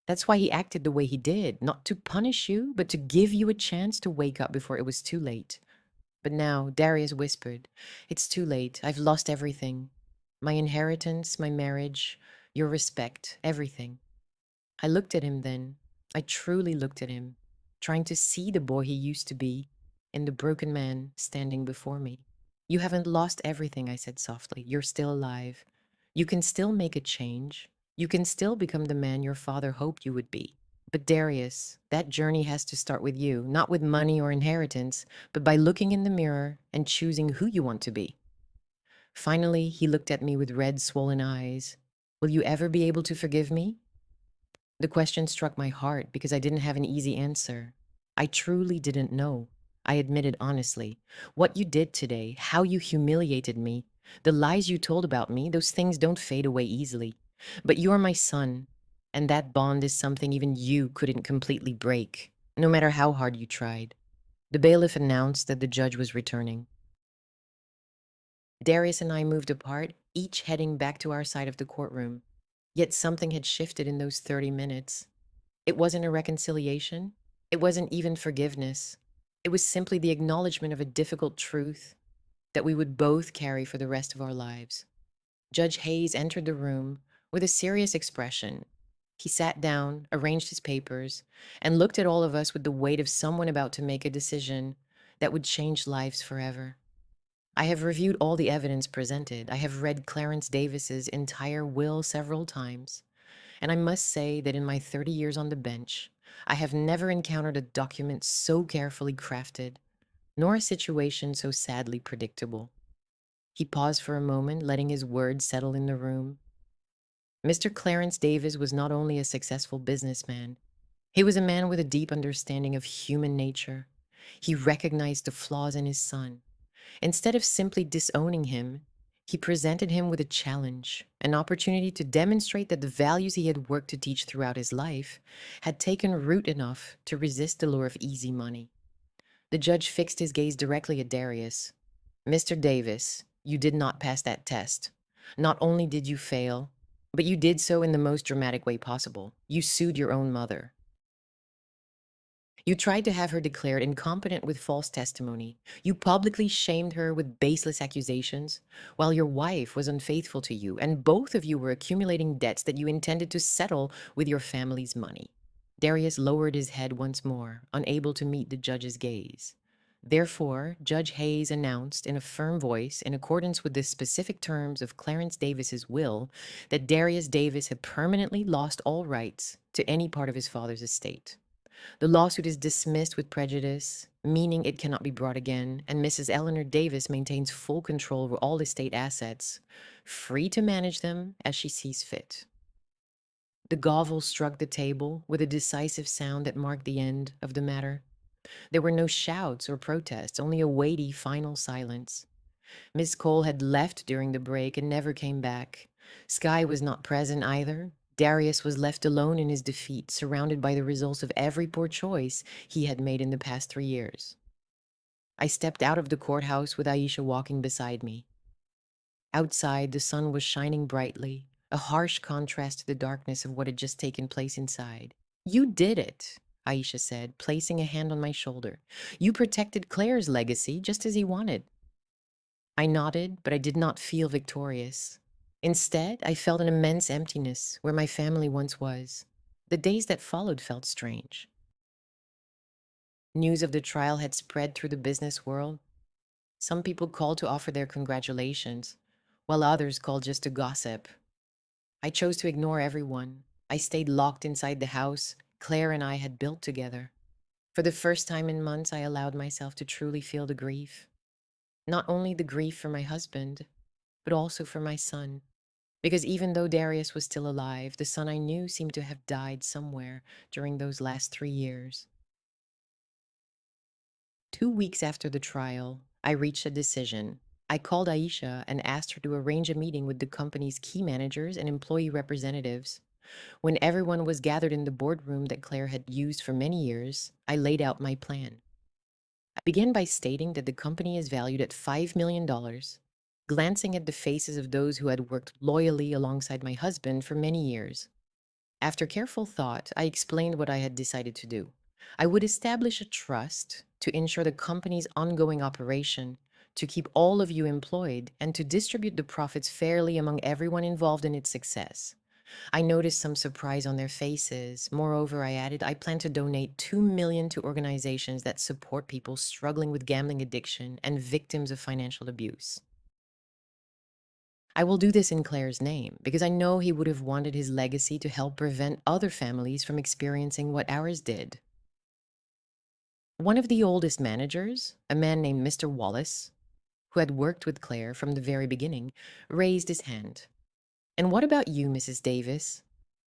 That's why he acted the way he did, not to punish you, but to give you a chance to wake up before it was too late. But now, Darius whispered, it's too late. I've lost everything. My inheritance, my marriage, your respect, everything. I looked at him then. I truly looked at him, trying to see the boy he used to be in the broken man standing before me. You haven't lost everything, I said softly. You're still alive. You can still make a change. You can still become the man your father hoped you would be. But Darius, that journey has to start with you, not with money or inheritance, but by looking in the mirror and choosing who you want to be. Finally, he looked at me with red, swollen eyes. Will you ever be able to forgive me? The question struck my heart because I didn't have an easy answer. I truly didn't know. I admitted honestly. What you did today, how you humiliated me, the lies you told about me, those things don't fade away easily. But you're my son, and that bond is something even you couldn't completely break, no matter how hard you tried. The bailiff announced that the judge was returning. Darius and I moved apart, each heading back to our side of the courtroom. Yet something had shifted in those 30 minutes. It wasn't a reconciliation. It wasn't even forgiveness. It was simply the acknowledgement of a difficult truth that we would both carry for the rest of our lives. Judge Hayes entered the room with a serious expression. He sat down, arranged his papers, and looked at all of us with the weight of someone about to make a decision that would change lives forever. I have reviewed all the evidence presented. I have read Clarence Davis's entire will several times, and I must say that in my 30 years on the bench, I have never encountered a document so carefully crafted. nor a situation so sadly predictable. He paused for a moment, letting his words settle in the room. Mr. Clarence Davis was not only a successful businessman, he was a man with a deep understanding of human nature. He recognized the flaws in his son. Instead of simply disowning him, he presented him with a challenge, an opportunity to demonstrate that the values he had worked to teach throughout his life had taken root enough to resist the lure of easy money. The judge fixed his gaze directly at Darius. Mr. Davis, you did not pass that test. Not only did you fail, but you did so in the most dramatic way possible. You sued your own mother. You tried to have her declared incompetent with false testimony. You publicly shamed her with baseless accusations, while your wife was unfaithful to you, and both of you were accumulating debts that you intended to settle with your family's money. Darius lowered his head once more, unable to meet the judge's gaze. Therefore, Judge Hayes announced in a firm voice, in accordance with the specific terms of Clarence Davis's will, that Darius Davis had permanently lost all rights to any part of his father's estate. The lawsuit is dismissed with prejudice, meaning it cannot be brought again, and Mrs. Eleanor Davis maintains full control over all estate assets, free to manage them as she sees fit. The gavel struck the table with a decisive sound that marked the end of the matter. There were no shouts or protests, only a weighty final silence. Miss Cole had left during the break and never came back. Skye was not present either. Darius was left alone in his defeat, surrounded by the results of every poor choice he had made in the past 3 years. I stepped out of the courthouse with Aisha walking beside me. Outside, the sun was shining brightly, a harsh contrast to the darkness of what had just taken place inside. You did it, Aisha said, placing a hand on my shoulder. You protected Claire's legacy just as he wanted. I nodded, but I did not feel victorious. Instead, I felt an immense emptiness where my family once was. The days that followed felt strange. News of the trial had spread through the business world. Some people called to offer their congratulations, while others called just to gossip. I chose to ignore everyone. I stayed locked inside the house Claire and I had built together. For the first time in months, I allowed myself to truly feel the grief. Not only the grief for my husband, but also for my son. Because even though Darius was still alive, the son I knew seemed to have died somewhere during those last 3 years. 2 weeks after the trial, I reached a decision. I called Aisha and asked her to arrange a meeting with the company's key managers and employee representatives. When everyone was gathered in the boardroom that Claire had used for many years, I laid out my plan. I began by stating that the company is valued at $5 million. Glancing at the faces of those who had worked loyally alongside my husband for many years. After careful thought, I explained what I had decided to do. I would establish a trust to ensure the company's ongoing operation, to keep all of you employed, and to distribute the profits fairly among everyone involved in its success. I noticed some surprise on their faces. Moreover, I added, I plan to donate $2 million to organizations that support people struggling with gambling addiction and victims of financial abuse. I will do this in Claire's name because I know he would have wanted his legacy to help prevent other families from experiencing what ours did. One of the oldest managers, a man named Mr. Wallace, who had worked with Claire from the very beginning, raised his hand. And what about you, Mrs. Davis?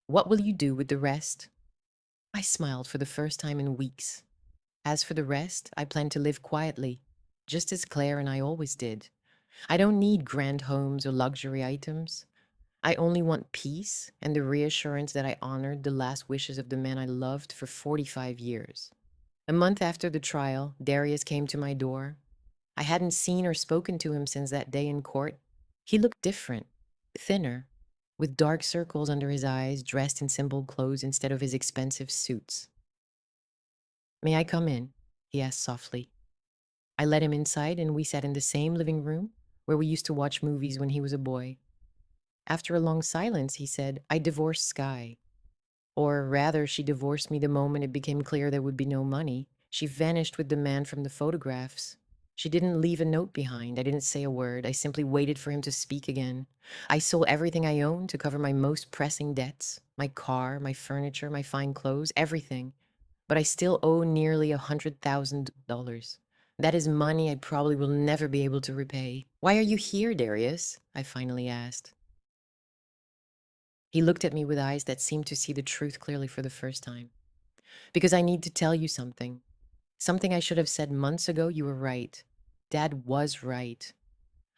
What will you do with the rest? I smiled for the first time in weeks. As for the rest, I plan to live quietly, just as Claire and I always did. I don't need grand homes or luxury items. I only want peace and the reassurance that I honored the last wishes of the man I loved for 45 years. A month after the trial, Darius came to my door. I hadn't seen or spoken to him since that day in court. He looked different, thinner, with dark circles under his eyes, dressed in simple clothes instead of his expensive suits. May I come in? He asked softly. I let him inside and we sat in the same living room where we used to watch movies when he was a boy. After a long silence, he said, I divorced Skye. Or rather, she divorced me the moment it became clear there would be no money. She vanished with the man from the photographs. She didn't leave a note behind. I didn't say a word. I simply waited for him to speak again. I sold everything I owned to cover my most pressing debts, my car, my furniture, my fine clothes, everything. But I still owe nearly $100,000. That is money I probably will never be able to repay. Why are you here, Darius? I finally asked. He looked at me with eyes that seemed to see the truth clearly for the first time. Because I need to tell you something. Something I should have said months ago. You were right. Dad was right.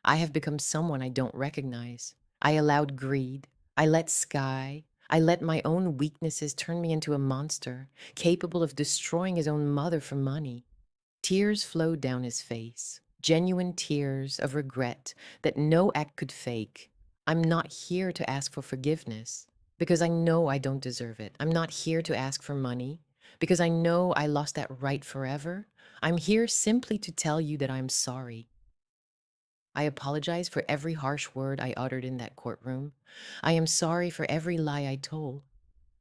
I have become someone I don't recognize. I allowed greed. I let Sky. I let my own weaknesses turn me into a monster, capable of destroying his own mother for money. Tears flowed down his face, genuine tears of regret that no act could fake. I'm not here to ask for forgiveness because I know I don't deserve it. I'm not here to ask for money because I know I lost that right forever. I'm here simply to tell you that I'm sorry. I apologize for every harsh word I uttered in that courtroom. I am sorry for every lie I told.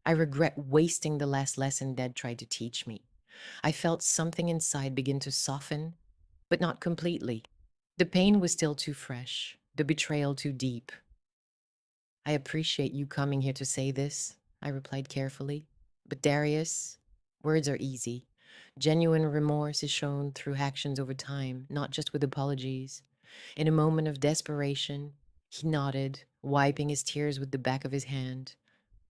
I regret wasting the last lesson Dad tried to teach me. I felt something inside begin to soften, but not completely. The pain was still too fresh, the betrayal too deep. I appreciate you coming here to say this, I replied carefully. But Darius, words are easy. Genuine remorse is shown through actions over time, not just with apologies. In a moment of desperation, he nodded, wiping his tears with the back of his hand.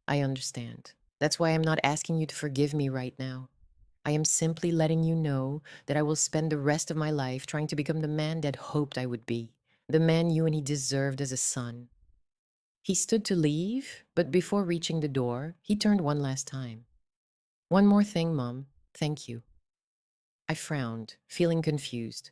I understand. That's why I'm not asking you to forgive me right now. I am simply letting you know that I will spend the rest of my life trying to become the man Dad hoped I would be, the man you and he deserved as a son. He stood to leave, but before reaching the door, he turned one last time. One more thing, Mom. Thank you. I frowned, feeling confused.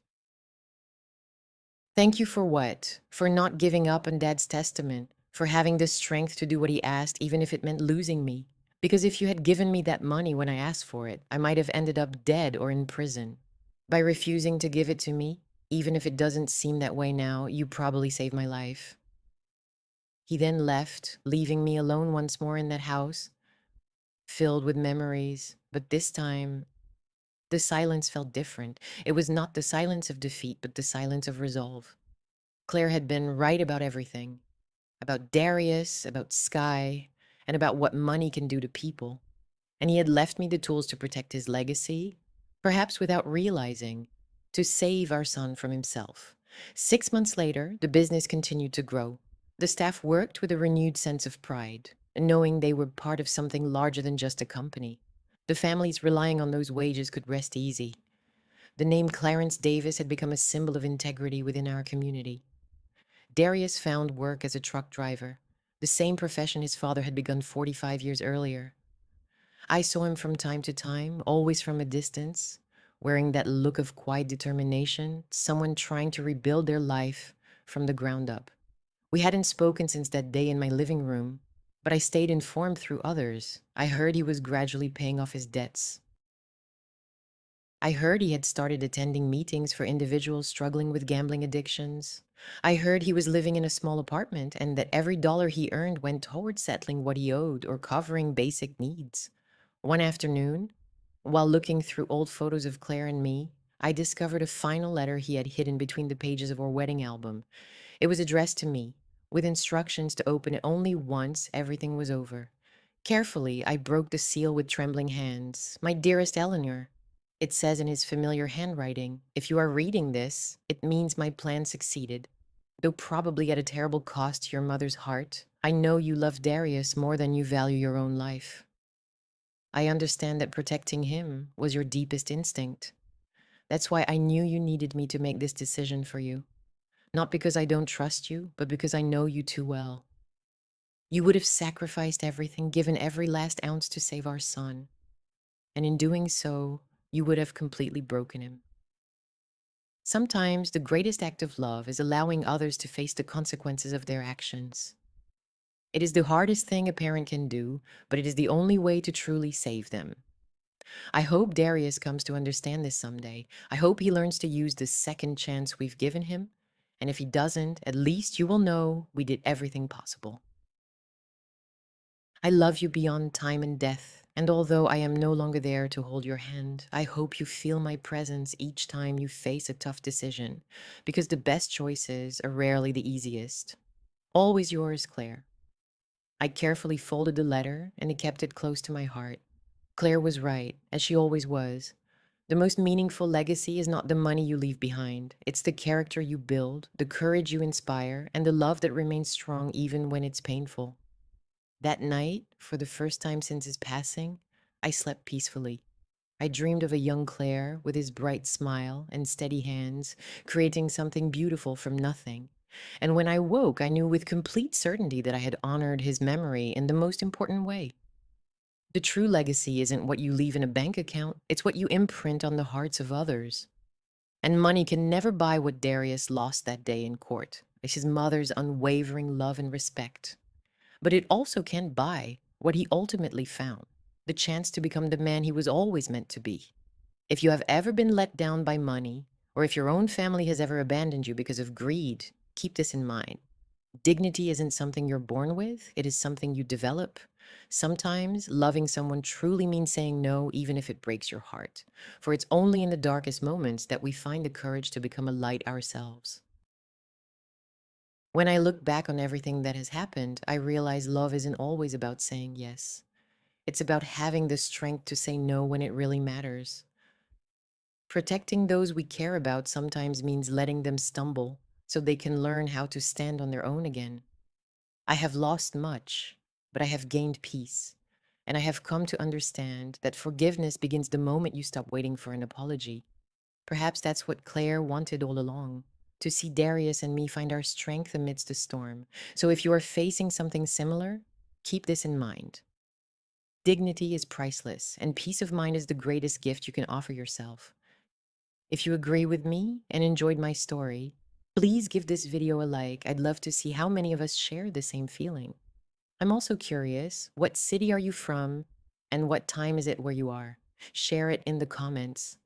Thank you for what? For not giving up on Dad's testament, for having the strength to do what he asked, even if it meant losing me. Because if you had given me that money when I asked for it, I might have ended up dead or in prison. By refusing to give it to me, even if it doesn't seem that way now, you probably saved my life. He then left, leaving me alone once more in that house, filled with memories. But this time, the silence felt different. It was not the silence of defeat, but the silence of resolve. Claire had been right about everything, about Darius, about Sky, and about what money can do to people. And he had left me the tools to protect his legacy, perhaps without realizing, to save our son from himself. 6 months later, the business continued to grow. The staff worked with a renewed sense of pride, knowing they were part of something larger than just a company. The families relying on those wages could rest easy. The name Clarence Davis had become a symbol of integrity within our community. Darius found work as a truck driver, the same profession his father had begun 45 years earlier. I saw him from time to time, always from a distance, wearing that look of quiet determination, someone trying to rebuild their life from the ground up. We hadn't spoken since that day in my living room, but I stayed informed through others. I heard he was gradually paying off his debts. I heard he had started attending meetings for individuals struggling with gambling addictions. I heard he was living in a small apartment and that every dollar he earned went towards settling what he owed or covering basic needs. One afternoon, while looking through old photos of Claire and me, I discovered a final letter he had hidden between the pages of our wedding album. It was addressed to me, with instructions to open it only once everything was over. Carefully, I broke the seal with trembling hands. My dearest Eleanor, it says in his familiar handwriting, if you are reading this, it means my plan succeeded. Though probably at a terrible cost to your mother's heart, I know you love Darius more than you value your own life. I understand that protecting him was your deepest instinct. That's why I knew you needed me to make this decision for you. Not because I don't trust you, but because I know you too well. You would have sacrificed everything, given every last ounce to save our son. And in doing so, you would have completely broken him. Sometimes the greatest act of love is allowing others to face the consequences of their actions. It is the hardest thing a parent can do, but it is the only way to truly save them. I hope Darius comes to understand this someday. I hope he learns to use the second chance we've given him. And if he doesn't, at least you will know we did everything possible. I love you beyond time and death. And although I am no longer there to hold your hand, I hope you feel my presence each time you face a tough decision, because the best choices are rarely the easiest. Always yours, Claire. I carefully folded the letter and I kept it close to my heart. Claire was right, as she always was. The most meaningful legacy is not the money you leave behind. It's the character you build, the courage you inspire, and the love that remains strong even when it's painful. That night, for the first time since his passing, I slept peacefully. I dreamed of a young Claire with his bright smile and steady hands, creating something beautiful from nothing. And when I woke, I knew with complete certainty that I had honored his memory in the most important way. The true legacy isn't what you leave in a bank account, it's what you imprint on the hearts of others. And money can never buy what Darius lost that day in court, his mother's unwavering love and respect. But it also can't buy what he ultimately found, the chance to become the man he was always meant to be. If you have ever been let down by money, or if your own family has ever abandoned you because of greed, keep this in mind. Dignity isn't something you're born with, it is something you develop. Sometimes loving someone truly means saying no, even if it breaks your heart. For it's only in the darkest moments that we find the courage to become a light ourselves. When I look back on everything that has happened, I realize love isn't always about saying yes. It's about having the strength to say no when it really matters. Protecting those we care about sometimes means letting them stumble so they can learn how to stand on their own again. I have lost much, but I have gained peace. And I have come to understand that forgiveness begins the moment you stop waiting for an apology. Perhaps that's what Claire wanted all along, to see Darius and me find our strength amidst the storm. So if you are facing something similar, keep this in mind. Dignity is priceless, and peace of mind is the greatest gift you can offer yourself. If you agree with me and enjoyed my story, please give this video a like. I'd love to see how many of us share the same feeling. I'm also curious, what city are you from and what time is it where you are? Share it in the comments.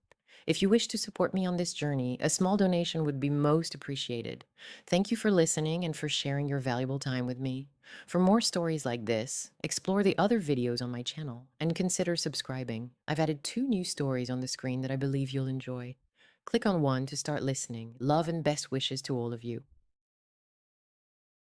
If you wish to support me on this journey, a small donation would be most appreciated. Thank you for listening and for sharing your valuable time with me. For more stories like this, explore the other videos on my channel and consider subscribing. I've added 2 new stories on the screen that I believe you'll enjoy. Click on one to start listening. Love and best wishes to all of you.